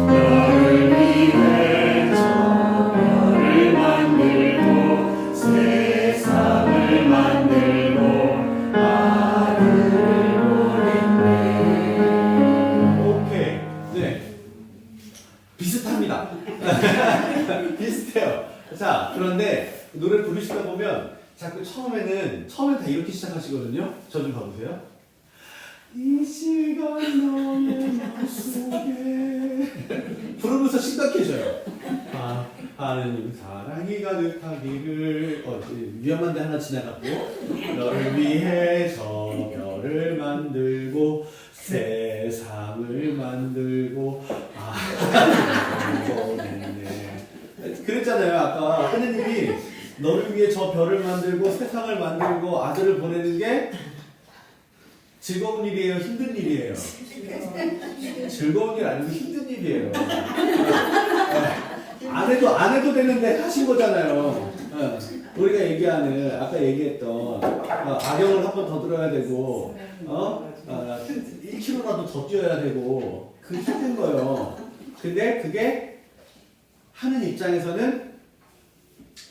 너를 위해 저 별을 만들고 세상을 만들고 아들을 보냈네. 오케이. 네. 비슷합니다. 비슷해요. 자, 그런데 노래 부르시다 보면 자꾸 처음엔 다 이렇게 시작하시거든요. 저 좀 봐보세요. 이 시간 너의 맘속에 부르면서 심각해져요. 하느님 사랑이 가득하기를. 위험한데 하나 지나갔고. 너를 위해 저 별을 만들고 세상을 만들고 보냈네. 그랬잖아요. 아까 하느님이 너를 위해 저 별을 만들고 세상을 만들고 아들을 보내는 게 즐거운 일이에요? 힘든 일이에요? 즐거운 일 아니고 힘든 일이에요. 안 해도 되는데 하신 거잖아요. 우리가 얘기하는 아까 얘기했던 아령을 한 번 더 들어야 되고 1km라도 더 뛰어야 되고 그 힘든 거예요. 근데 그게 하는 입장에서는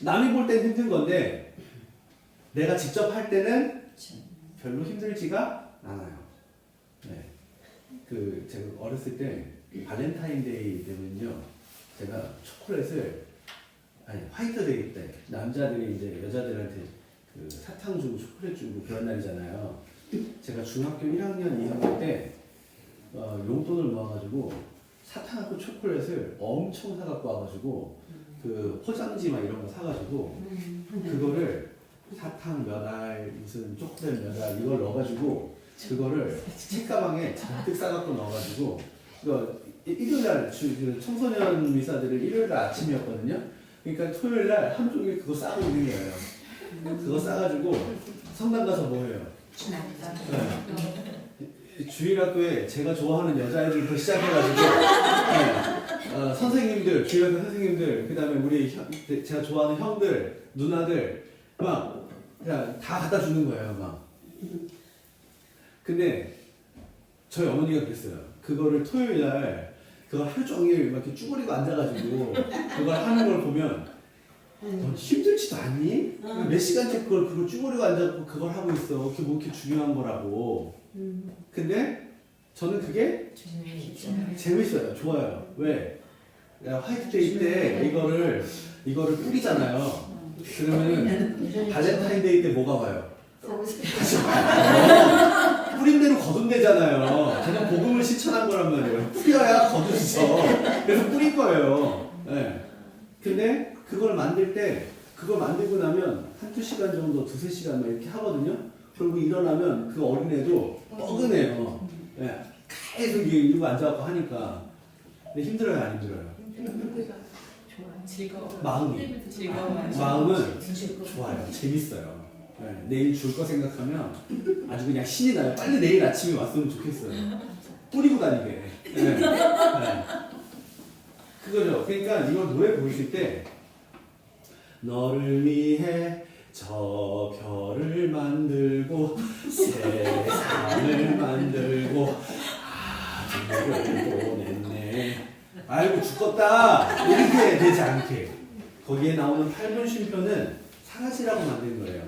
남이 볼 땐 힘든 건데 내가 직접 할 때는 별로 힘들지가 않아요. 네. 제가 어렸을 때 발렌타인데이 되면요, 제가 초콜릿을 화이트데이 때 남자들이 이제 여자들한테 그 사탕 주고 초콜릿 주고 그런 날이잖아요. 제가 중학교 1학년, 2학년 때 용돈을 모아가지고 사탕하고 초콜릿을 엄청 사갖고 와가지고 그 포장지 막 이런 거 사가지고 그거를 사탕 몇 알, 무슨 초콜릿 몇 알 이걸 넣어가지고 그거를 책가방에 잔뜩 싸갖고 넣어가지고 일요일날 청소년 미사들을 일요일날 아침이었거든요. 그러니까 토요일날 하루 종일 그거 싸고 있는 거예요. 그거 싸가지고 성당 가서 뭐 해요? 네. 주일학교에 제가 좋아하는 여자애들부터 시작해가지고 네. 선생님들, 주일학교 선생님들, 그 다음에 우리 제가 좋아하는 형들, 누나들 막 그냥 다 갖다 주는 거예요. 막. 근데 저희 어머니가 그랬어요. 그거를 토요일날 그걸 하루 종일 막 이렇게 쭈그리고 앉아가지고 그걸 하는 걸 보면 너 힘들지도 않니? 몇 시간째 그걸 쭈그리고 앉아서 그걸 하고 있어. 그게 뭐 이렇게 중요한 거라고. 근데 저는 그게 재밌어요. 좋아요. 왜? 화이트데이 때 이거를 뿌리잖아요. 그러면은 발렌타인데이 때 뭐가 와요? 다시 와요. 뿌린 대로 거둔대잖아요. 제가 복음을 실천한 거란 말이에요. 뿌려야 거두죠. 그래서 뿌린 거예요. 네. 근데 그걸 만들 때 그걸 만들고 나면 한두 시간 정도, 두세 시간 막 이렇게 하거든요. 그리고 일어나면 그 어린애도 뻐근해요. 네. 계속 이러고 앉아갖고 하니까. 근데 힘들어요, 안 힘들어요? 즐거워. 마음은 좋아요. 재밌어요. 네. 내일 줄 거 생각하면 아주 그냥 신이 나요. 빨리 내일 아침에 왔으면 좋겠어요. 뿌리고 다니게. 네. 네. 그거죠. 그러니까 이걸 노래 부르실 때 너를 위해 저 별을 만들고 세상을 만들고 아들을 보냈네. 아이고 죽겠다 이렇게 되지 않게 거기에 나오는 8분 쉼표는 사라지라고 만든 거예요.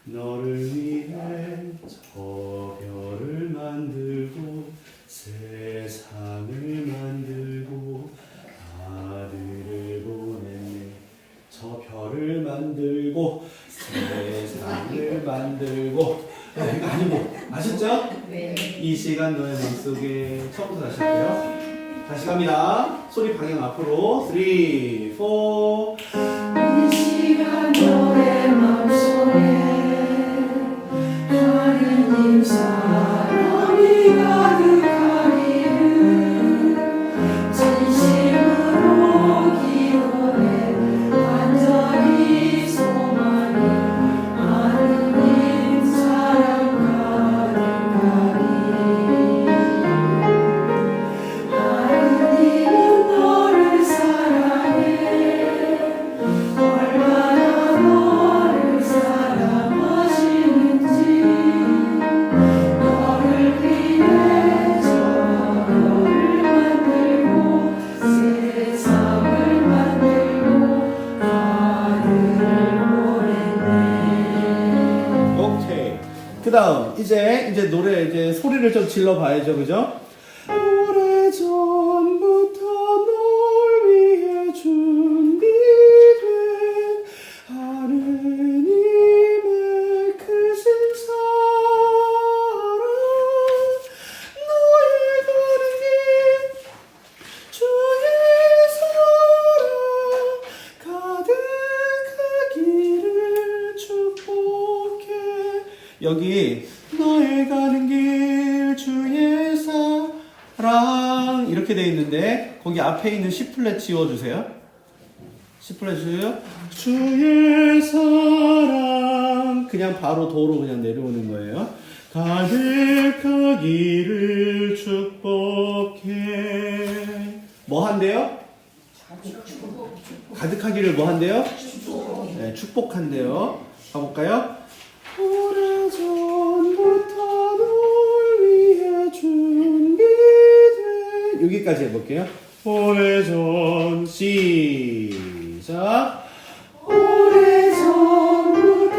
너를 위해 저 별을 만들고 세상을 만들고 아들을 보냈네. 저 별을 만들고 세상을 만들고 이거 아니고 아셨죠? 네. 이 시간 너의 마음속에 처음부터 다시 할게요. 다시 갑니다. 소리 방향 앞으로 3, 4 이 시간 너의 맘속에 하느님 사랑이 가득하기를 진심으로 기도해 간절히 소망해 하느님 사랑 가득하기를 하느님은 너를 사랑해 얼마나 너를 사랑하시는지 너를 위해 저를 만들고 세상을 만들고 아들을 보냈네. 오케이. 그 다음 이제 노래 이제 소리를 좀 질러 봐야죠, 그죠? 오래전부터 널 위해 준비된 하느님의 크신 사랑 너의 가는 길 주의 사랑 가득하기를 축복해. 여기 너의 가는 길 주의 사랑 이렇게 돼 있는데 거기 앞에 있는 C 플랫 지워주세요. C 플랫 지워요. 주의 사랑 그냥 바로 도로 그냥 내려오는 거예요. 가득하기를 축복해. 뭐 한대요? 가득하기를 뭐 한대요? 네, 축복한대요. 가볼까요? 오래전부터 널 위해 준비된 여기까지 해볼게요. 오래전 시작. 오래전부터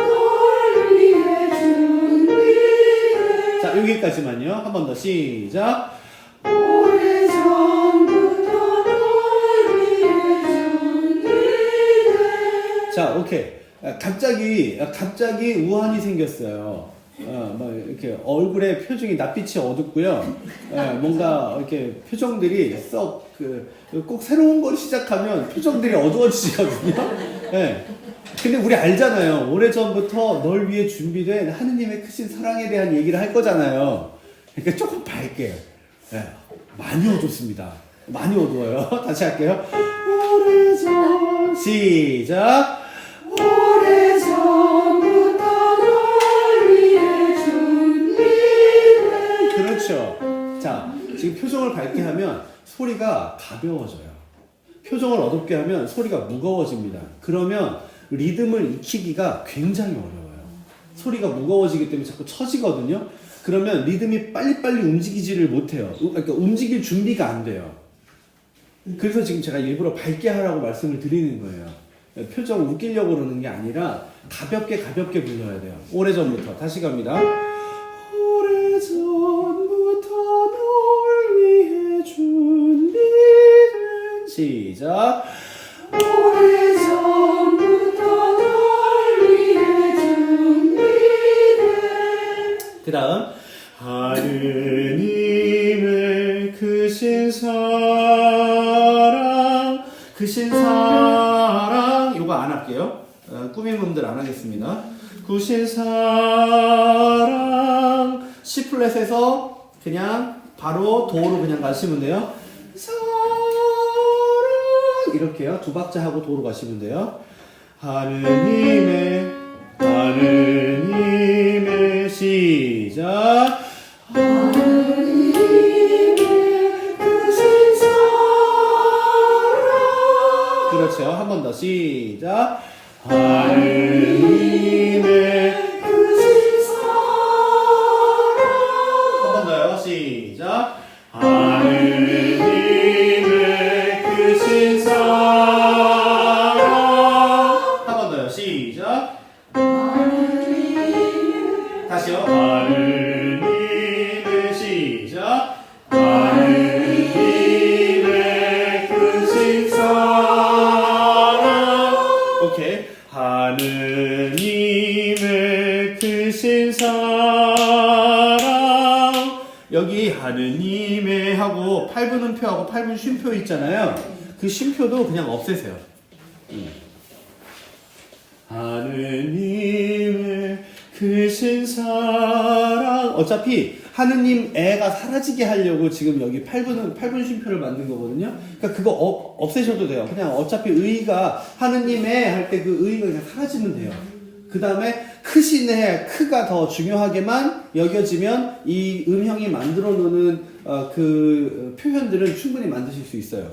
널 위해 준비된 자 여기까지만요. 한 번 더 시작. 오래전부터 널 위해 준비된 자 오케이. 갑자기 우환이 생겼어요. 막 이렇게 얼굴에 표정이 낯빛이 어둡고요. 뭔가 이렇게 표정들이 꼭 새로운 걸 시작하면 표정들이 어두워지거든요. 근데 우리 알잖아요. 오래전부터 널 위해 준비된 하느님의 크신 사랑에 대한 얘기를 할 거잖아요. 그러니까 조금 밝게. 네, 많이 어둡습니다. 많이 어두워요. 다시 할게요. 오래전 시작. 오래전부터 널 위해 준비된 그렇죠. 자, 지금 표정을 밝게 하면 소리가 가벼워져요. 표정을 어둡게 하면 소리가 무거워집니다. 그러면 리듬을 익히기가 굉장히 어려워요. 소리가 무거워지기 때문에 자꾸 처지거든요. 그러면 리듬이 빨리빨리 움직이지를 못해요. 그러니까 움직일 준비가 안 돼요. 그래서 지금 제가 일부러 밝게 하라고 말씀을 드리는 거예요. 표정 웃기려고 그러는 게 아니라 가볍게 불러야 돼요. 오래전부터. 다시 갑니다. 오래전부터 널 위해 준비된 시작. 오래전부터 널 위해 준비된 그 다음 하느님의 크신 사랑 이거 안 할게요. 꾸밈음들 안 하겠습니다. 크신 사랑 C 플랫에서 그냥 바로 도로 그냥 가시면 돼요. 사랑 이렇게요. 두 박자 하고 도로 가시면 돼요. 하느님의 시작. 하느님의 크신 사랑 그렇죠. 한 번 더 시작. 하느님의 크신 사랑 한 번 더요. 시작. 하느님의 크신 사랑 한 번 더요. 시작. 다시요. 하느님의 시작. 하느님의 크신 사랑. 오케이. 하느님의 크신 사랑. 여기 하느님의 하고 8분음표 하고 8분 쉼표 있잖아요. 그 쉼표도 그냥 없애세요. 하느님의 크신 사랑. 어차피 하느님 애가 사라지게 하려고 지금 여기 8분 쉼표를 만든 거거든요. 그러니까 그거 없애셔도 돼요. 그냥 어차피 의가 하느님의 할 때 그 의가 그냥 사라지면 돼요. 그 다음에 크신의 크가 더 중요하게만 여겨지면 이 음형이 만들어 놓는 그 표현들은 충분히 만드실 수 있어요.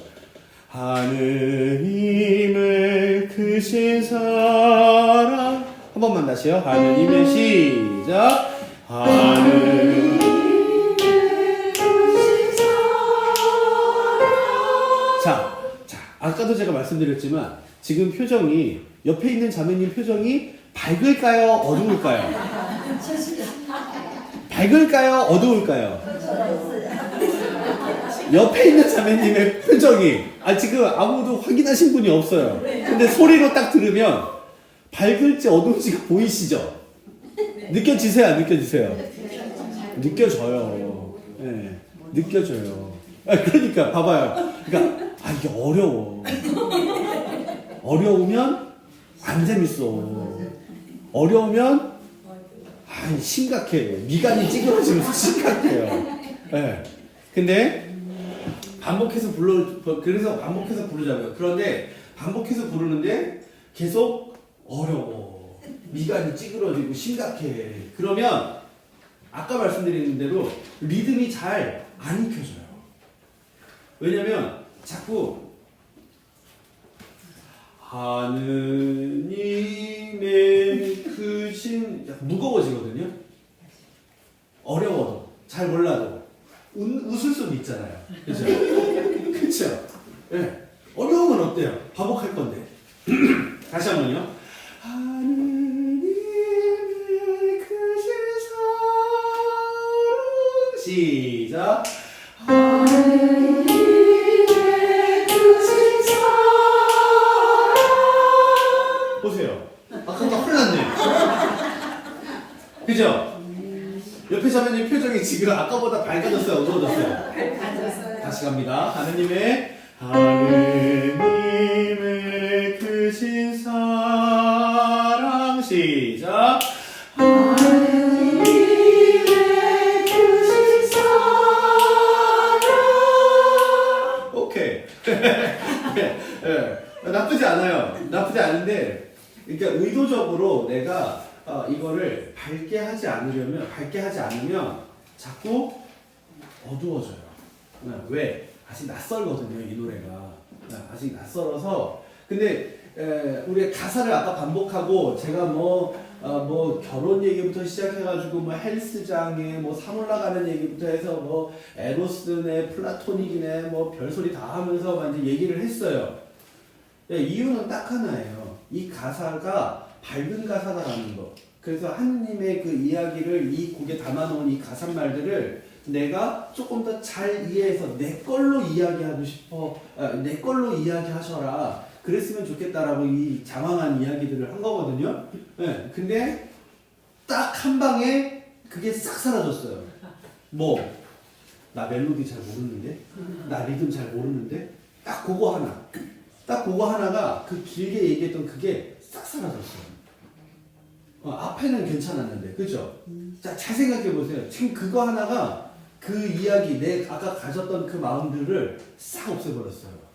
하느님의 크신 사랑. 한 번만 다시요. 하느님의 시작. 하느님의 크신 사랑 자, 아까도 제가 말씀드렸지만 지금 표정이 옆에 있는 자매님 표정이 밝을까요? 어두울까요? 밝을까요? 어두울까요? 옆에 있는 자매님의 표정이 지금 아무도 확인하신 분이 없어요. 근데 소리로 딱 들으면 밝을지 어두울지가 보이시죠? 느껴지세요? 안 느껴지세요? 느껴져요. 네, 느껴져요. 그러니까 봐봐요. 그러니까 이게 어려워. 어려우면 안 재밌어. 어려우면 심각해. 미간이 찌그러지면서 심각해요. 네. 근데 반복해서 그래서 반복해서 부르자고요. 그런데 반복해서 부르는데 계속 어려워. 미간이 찌그러지고 심각해. 그러면 아까 말씀드린 대로 리듬이 잘 안 익혀져요. 왜냐면 자꾸 하느님의 크신 무거워지거든요. 어려워도 잘 몰라도 웃을 수는 있잖아요. 그렇죠? 그렇죠? 네. 어려우면 어때요? 반복할 건데. 다시 한번요. 하느님의 크신 사랑. 시작. 하느님의 크신 사랑 보세요. 아까보다 흘렀네. 그죠? 옆에 자매님 표정이 지금 아까보다 밝아졌어요? 어두워졌어요? 밝아졌어요. 다시 갑니다. 하느님의 크신 사랑. 기본적으로 내가 이거를 밝게 하지 않으면 자꾸 어두워져요. 왜? 아직 낯설거든요, 이 노래가. 아직 낯설어서. 근데 우리가 가사를 아까 반복하고 제가 뭐 결혼 얘기부터 시작해가지고 뭐 헬스장에 뭐 산 올라가는 얘기부터 해서 뭐 에로스네 플라토닉이네 뭐 별소리 다 하면서 막 이제 얘기를 했어요. 이유는 딱 하나예요. 이 가사가 밝은 가사다라는 거. 그래서 하느님의 그 이야기를 이 곡에 담아놓은 이 가사말들을 내가 조금 더 잘 이해해서 내 걸로 이야기하고 싶어. 내 걸로 이야기하셔라. 그랬으면 좋겠다라고 이 장황한 이야기들을 한 거거든요. 네, 근데 딱 한 방에 그게 싹 사라졌어요. 뭐? 나 멜로디 잘 모르는데? 나 리듬 잘 모르는데? 딱 그거 하나. 딱 그거 하나가 그 길게 얘기했던 그게 싹 사라졌어요. 앞에는 괜찮았는데, 그죠? 자, 잘 생각해 보세요. 지금 그거 하나가 그 이야기, 내 아까 가졌던 그 마음들을 싹 없애버렸어요.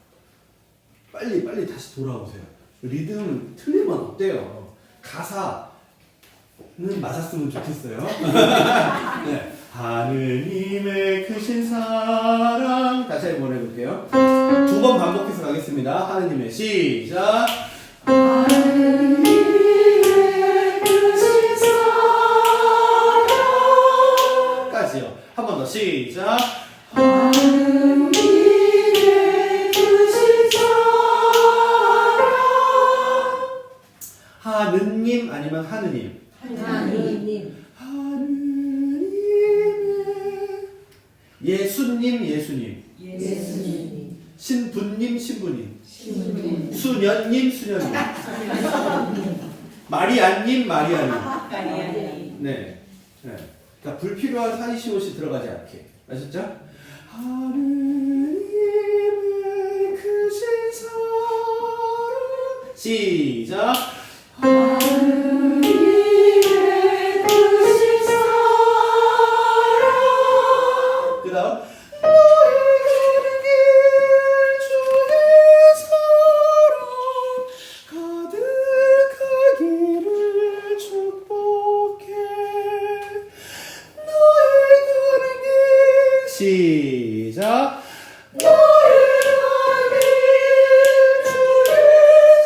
빨리 다시 돌아오세요. 리듬 틀리면 어때요? 가사는 맞았으면 좋겠어요. 네. 하느님의 크신 사랑 다시 한번 해볼게요. 두 번 반복해서 가겠습니다. 하느님의 시작. 하느님의 크신 사랑 까지요. 한 번 더 시작. 하느님의 크신 사랑 하느님 아니면 하느님? 하나님. 하느님의 예수님 예수님 예수님. 신부님 신부님 신부님. 수녀님 수녀님 마리아님 마리아님 마리아님. 네. 그러니까 불필요한 사이시옷이 들어가지 않게 아셨죠? 하느님의 크신 사랑 시작. 하느님의 크신 사랑 그 다음 너의 가는 길 주의 사랑 가득하기를 축복해 너의 가는 길 시작. 너의 가는 길 주의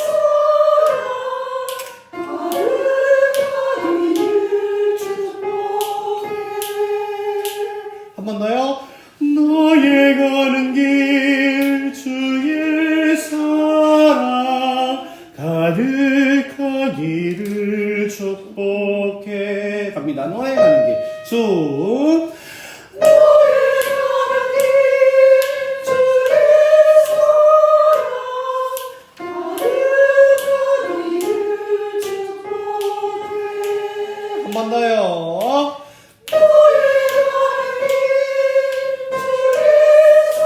사랑 가득하기를 축복해 한 번 더요. 너의 가는 길 주의 사랑 가득하기를 축복해 갑니다. 너의 가는 길 쭉. 너의 가는 길 주의 사랑 가득하기를 축복해 한 번 더요. 너의 가는 길 주의 사랑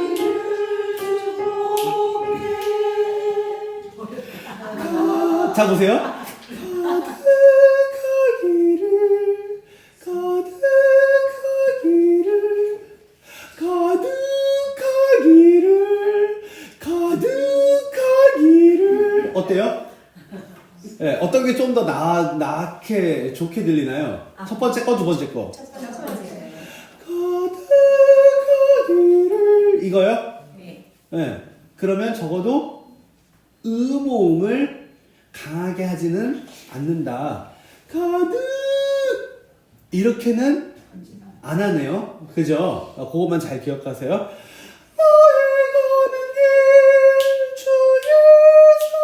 가득하기를 축복해 자 보세요. 가득하기를 어때요? 네, 어떤 게 좀 더 나게 좋게 들리나요? 첫 번째 거, 두 번째 거. 가득하기를 이거요? 네. 네. 그러면 적어도 음호음을 강하게 하지는 않는다. 가득 이렇게는 안 하네요. 그죠? 그것만 잘 기억하세요. 너의 가는 길 주의 사랑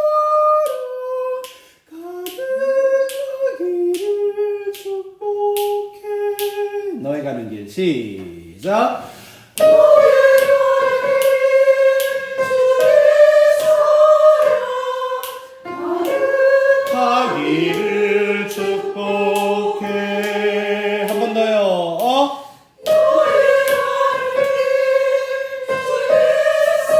가득하기를 축복해. 너의 가는 길 시작. 너의 가는 길 주의 사랑 가기를 축복해. 한 번 더요. 너의 가는 길 주의 사랑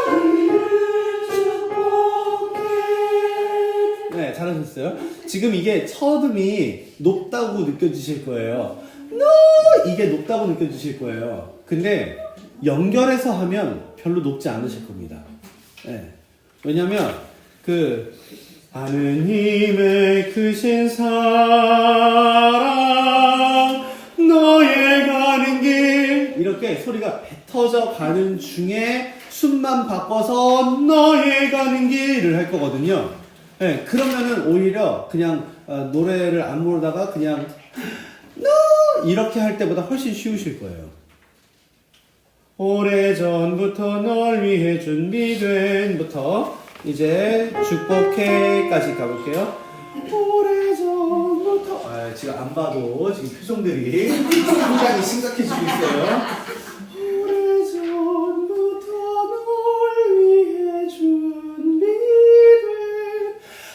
가득하기를 축복해 네, 잘하셨어요. 지금 이게 첫음이 높다고 느껴지실 거예요. 이게 높다고 느껴지실 거예요. 근데 연결해서 하면 별로 높지 않으실 겁니다. 예. 왜냐면 하느님의 크신 사랑 너의 가는 길 이렇게 소리가 뱉어져 가는 중에 숨만 바꿔서 너의 가는 길을 할 거거든요. 예, 그러면은 오히려 그냥 노래를 안 부르다가 그냥 너 이렇게 할 때보다 훨씬 쉬우실 거예요. 오래전부터 널 위해 준비된부터 이제 축복해까지 가볼게요. 오래전부터 지금 안 봐도 지금 표정들이 굉장히 심각해지고 있어요. 오래전부터 널 위해 준비된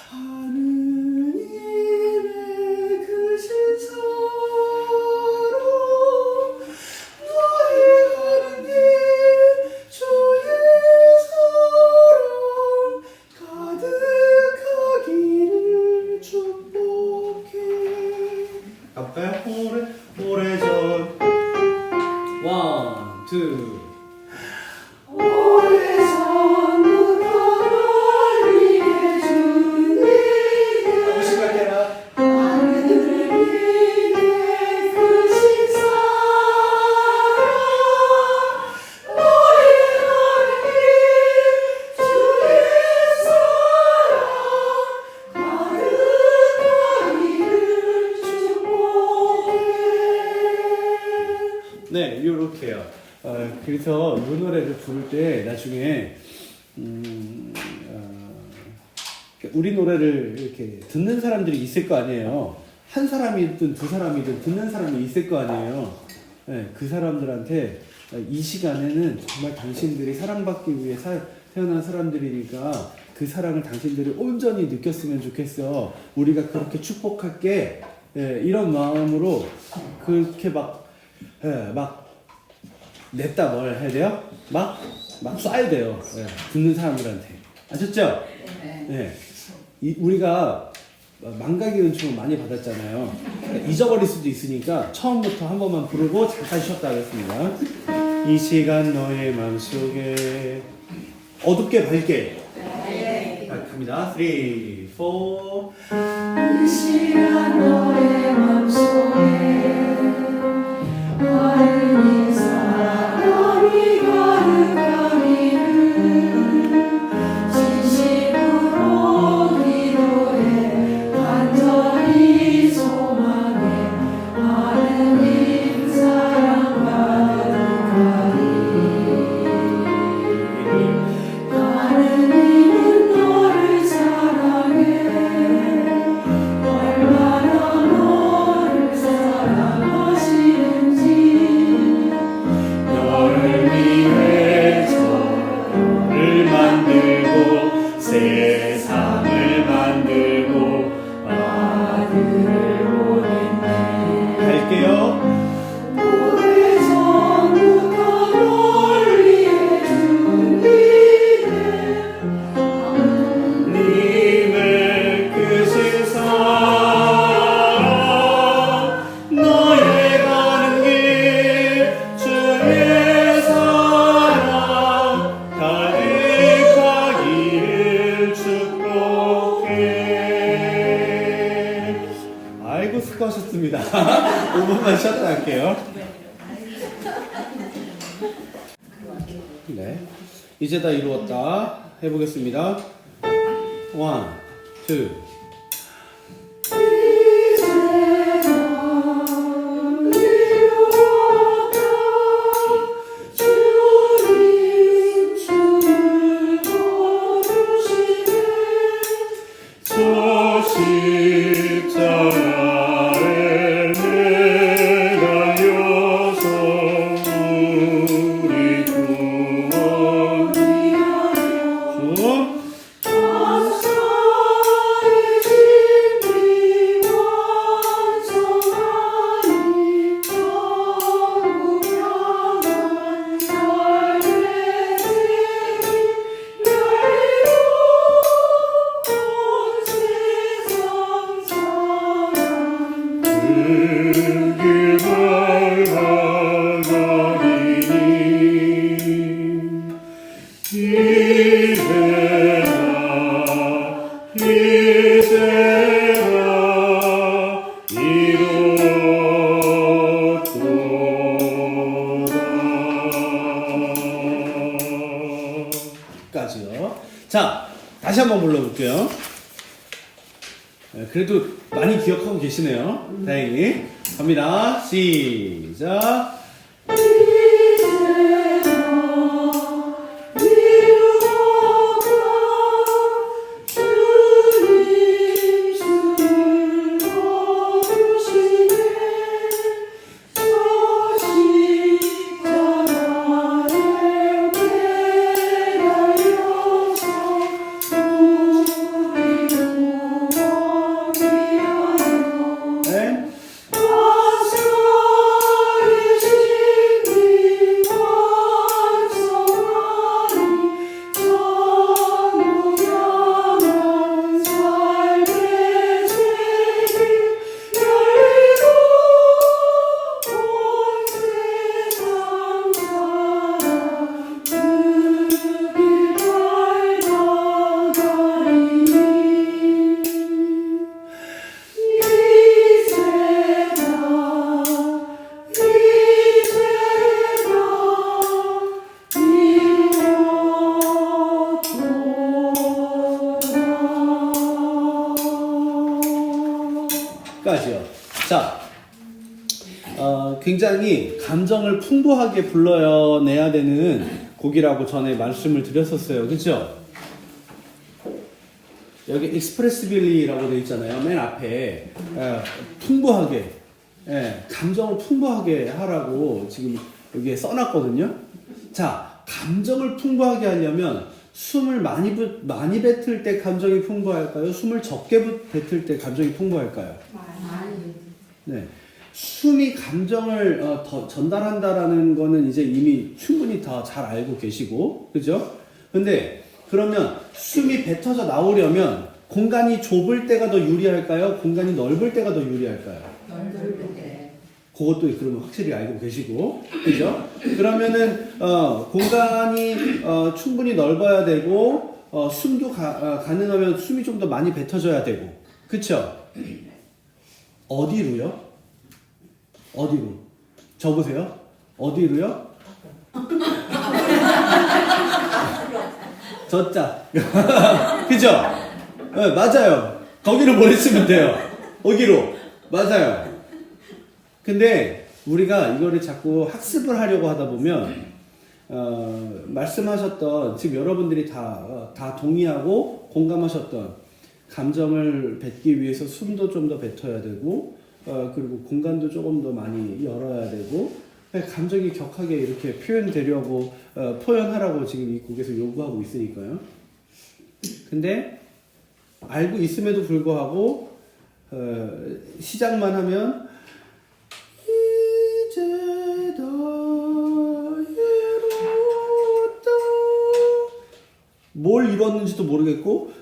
하느님의 크신 사랑 너의 가는 길 주의 사랑 가득하기를 축복해. 가볼까요? 오래전 원, 투. 오래전부터 널 위해 준비된 시작해라. 하느님의 크신 사랑 너의 가는 길 주의 사랑 가득하기를 축복해. 네, 요렇게요. 그래서 이 노래를 부를 때 나중에 우리 노래를 이렇게 듣는 사람들이 있을 거 아니에요. 한 사람이든 두 사람이든 듣는 사람이 있을 거 아니에요. 네, 그 사람들한테 이 시간에는 정말 당신들이 사랑받기 위해 태어난 사람들이니까 그 사랑을 당신들이 온전히 느꼈으면 좋겠어. 우리가 그렇게 축복할게. 이런 마음으로 그렇게 막 냈다 뭘 해야 돼요? 막 쏴야 돼요. 듣는 사람들한테. 아셨죠? 네. 우리가 망각의 은총을 많이 받았잖아요. 잊어버릴 수도 있으니까 처음부터 한 번만 부르고 잠깐 쉬었다 하겠습니다. 이 시간 너의 마음속에 어둡게 밝게. 갑니다. 3, 4. 이 시간 너의 맘속에 하느님 사랑이 가득하기를 진심으로 기도해 간절히 소망해 하느님 사랑 가득하리. 하느님은 너를 사랑해 얼마나 너를 사랑하시는지 너를 위해 저를 만들고 세상을 만들고 아들을 보냈네. 할게요. 오래전부터 널 위해 준비된 님의 크신 사랑 너의 가는 길 주의 사랑 가득하기를 축복해. 아이고 수고하셨습니다. 5분만 쉬었다 할게요. 네, 이제 다 이루었다 해보겠습니다. 1, 2. 저 십자가에 매달려서 우리 구원 주 까지요. 자, 다시 한번 불러볼게요. 그래도 많이 기억하고 계시네요. 다행히. 갑니다. 시작. 네. 까지요. 자, 굉장히 감정을 풍부하게 불러내야 되는 곡이라고 전에 말씀을 드렸었어요. 그죠? 여기 익스프레시빌리라고 되어 있잖아요. 맨 앞에 풍부하게, 감정을 풍부하게 하라고 지금 여기에 써놨거든요. 자, 감정을 풍부하게 하려면 숨을 많이 뱉을 때 감정이 풍부할까요? 숨을 적게 뱉을 때 감정이 풍부할까요? 네. 숨이 감정을 더 전달한다라는 거는 이제 이미 충분히 다 잘 알고 계시고, 그죠? 근데 그러면 숨이 뱉어져 나오려면 공간이 좁을 때가 더 유리할까요? 공간이 넓을 때가 더 유리할까요? 넓을 때. 그것도 그러면 확실히 알고 계시고, 그죠? 그러면은 공간이 충분히 넓어야 되고, 숨도 가능하면 숨이 좀 더 많이 뱉어져야 되고, 그쵸? 어디로요? 어디로? 적으세요. 어디로요? 저자. 그죠? 네, 맞아요. 거기로 보내시면 돼요. 거기로. 맞아요. 근데 우리가 이거를 자꾸 학습을 하려고 하다 보면 말씀하셨던 지금 여러분들이 다 동의하고 공감하셨던 감정을 뱉기 위해서 숨도 좀 더 뱉어야 되고 그리고 공간도 조금 더 많이 열어야 되고 감정이 격하게 이렇게 표현되려고 표현하라고 지금 이 곡에서 요구하고 있으니까요. 근데 알고 있음에도 불구하고 시작만 하면 이제 다 이뤘다 뭘 이뤘는지도 모르겠고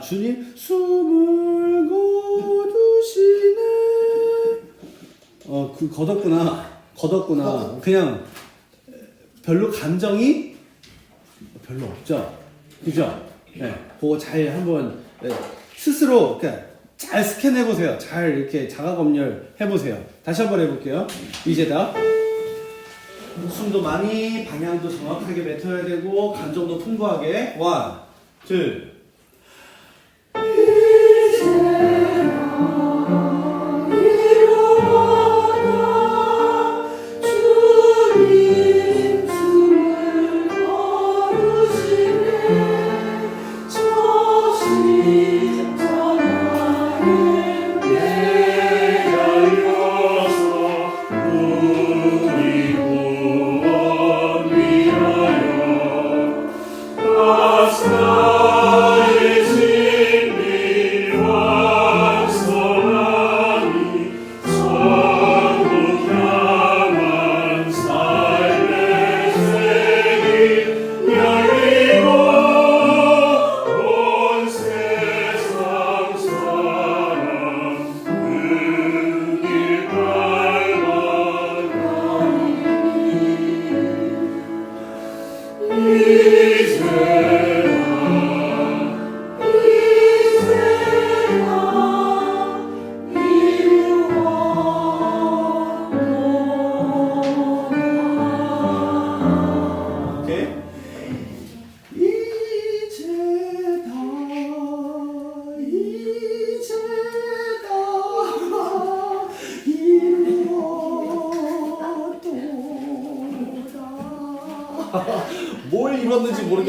주님 숨을 거두시네 걷었구나 그냥 별로 감정이 별로 없죠 그죠? 네, 그거 잘 한번 스스로 잘 스캔해보세요. 잘 이렇게 자가검열 해보세요. 다시 한번 해볼게요. 이제다. 숨도 많이, 방향도 정확하게 뱉어야 되고, 감정도 풍부하게. 1, 2. Last night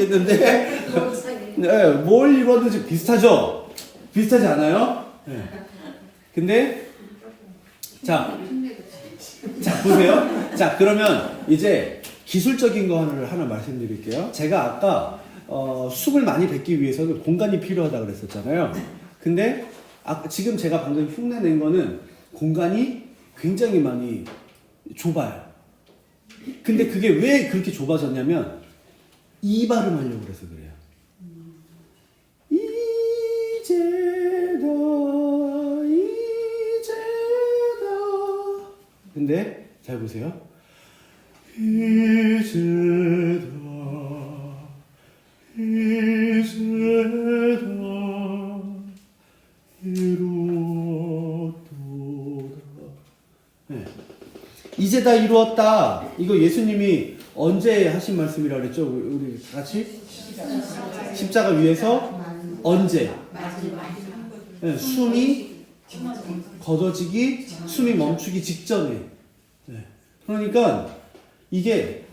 모르겠는데 네, 뭘 입어도 비슷하죠? 비슷하지 않아요? 네. 근데 자 보세요. 자 그러면 이제 기술적인 거 하나 말씀드릴게요. 제가 아까 숨을 많이 뱉기 위해서는 공간이 필요하다 그랬었잖아요. 근데 지금 제가 방금 흉내 낸 거는 공간이 굉장히 많이 좁아요. 근데 그게 왜 그렇게 좁아졌냐면 이 발음하려고 그래서 그래요. 이제다. 근데 잘 보세요. 이제다 이루었도다. 네. 이제다 이루었다. 이거 예수님이 언제 하신 말씀이라고 그랬죠? 우리 같이? 십자가 위에서 언제? 네, 숨이 걷어지기, 숨이 멈추기 직전에. 네. 그러니까 이게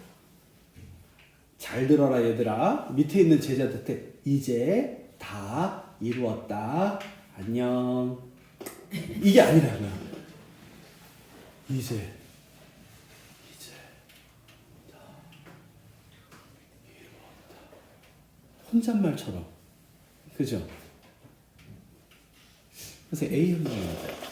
잘 들어라 얘들아. 밑에 있는 제자들한테 이제 다 이루었다. 안녕. 이게 아니라고요. 이제 다 이루었다. 혼잣말처럼. 그죠? 그래서 A 형님입니다.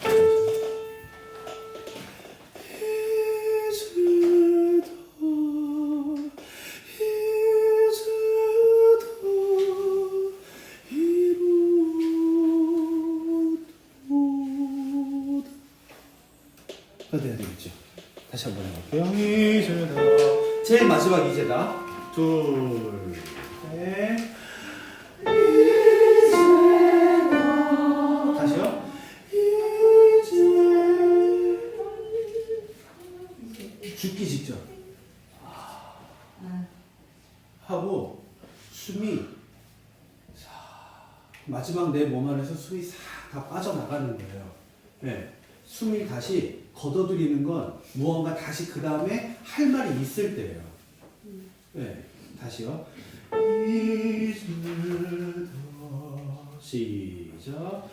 돼야 되겠죠. 다시 한번 해볼게요. 이제다. 제일 마지막 이제다. 둘, 셋. 이제다. 다시요. 이제. 죽기 직전. 하고 숨이 마지막 내 몸 안에서 숨이 싹 다 빠져나가는 거예요. 네. 숨이 다시 걷어들이는 건 무언가 다시 그 다음에 할 말이 있을 때예요. 네, 다시요. 이제다. 시작.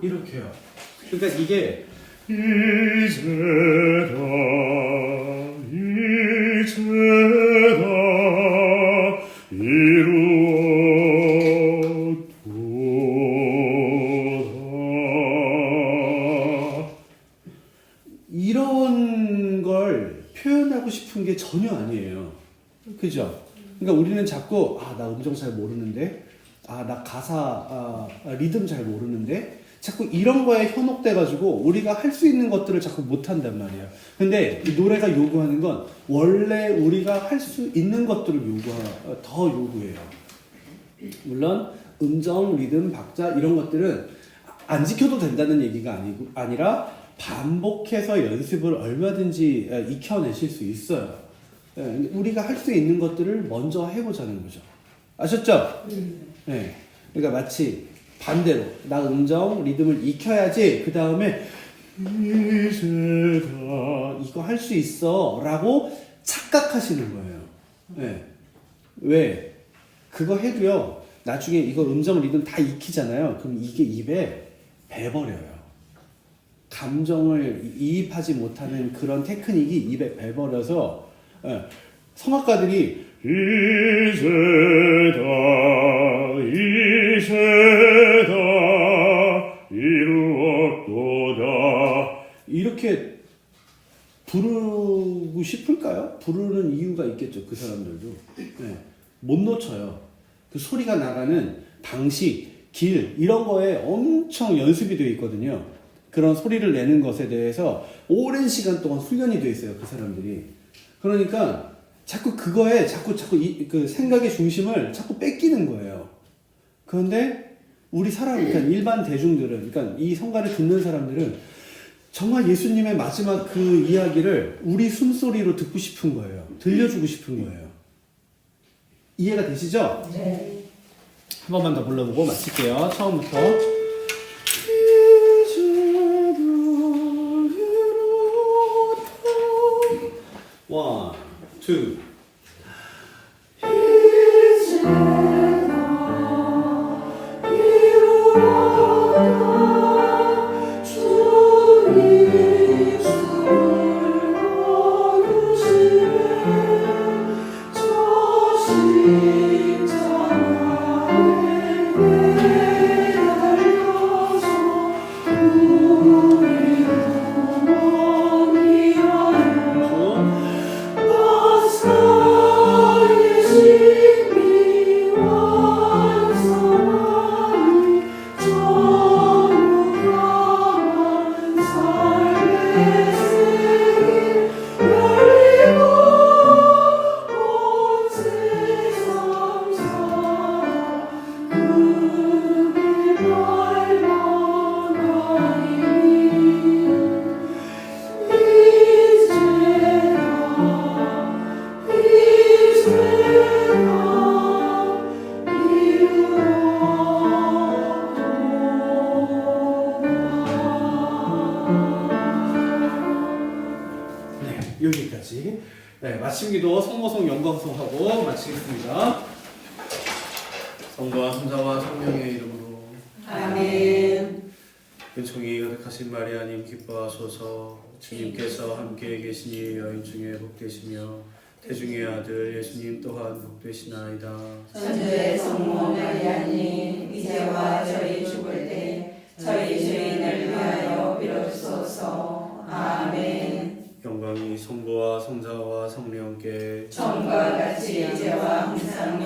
이렇게요. 그러니까 이게 이제다 이루었도다. 이런 걸 표현하고 싶은 게 전혀 아니에요. 그죠? 그러니까 우리는 자꾸 나 음정 잘 모르는데 나 가사 리듬 잘 모르는데 자꾸 이런 거에 현혹돼가지고 우리가 할 수 있는 것들을 자꾸 못한단 말이에요. 근데 이 노래가 요구하는 건 원래 우리가 할 수 있는 것들을 더 요구해요. 물론 음정, 리듬, 박자 이런 것들은 안 지켜도 된다는 얘기가 아니라 반복해서 연습을 얼마든지 익혀내실 수 있어요. 우리가 할 수 있는 것들을 먼저 해보자는 거죠. 아셨죠? 네. 그러니까 마치 반대로 나 음정, 리듬을 익혀야지 그 다음에 이제다 이거 할 수 있어 라고 착각하시는 거예요. 네. 왜? 그거 해도요 나중에 이거 음정, 리듬 다 익히잖아요. 그럼 이게 입에 배버려요. 감정을 이입하지 못하는 그런 테크닉이 입에 배버려서 성악가들이 이제다 이루었도다 이렇게 부르고 싶을까요? 부르는 이유가 있겠죠. 그 사람들도 못 놓쳐요. 그 소리가 나가는 방식, 길 이런 거에 엄청 연습이 되어 있거든요. 그런 소리를 내는 것에 대해서 오랜 시간 동안 훈련이 되어 있어요. 그 사람들이. 그러니까 자꾸 그거에 그 생각의 중심을 자꾸 뺏기는 거예요. 그런데 우리 그러니까 일반 대중들은, 그러니까 이 성가를 듣는 사람들은 정말 예수님의 마지막 그 이야기를 우리 숨소리로 듣고 싶은 거예요. 들려주고 싶은 거예요. 이해가 되시죠? 네. 한 번만 더 불러보고 마칠게요. 처음부터. 원, 투. 여기까지. 네, 마침기도 성모성 영광송하고 마치겠습니다. 성부와 성자와 성령의 이름으로 아멘. 은총이 가득하신 마리아님 기뻐하소서. 주님께서 함께 계시니 여인 중에 복되시며 태중의 아들 예수님 또한 복되시나이다. 천주의 성모 마리아님, 이제와 저희 죽을 때 저희 죄인을 위하여 빌어주소서. 아멘. 영광이 성부와 성자와 성령께 처음과 같이 이제와 항상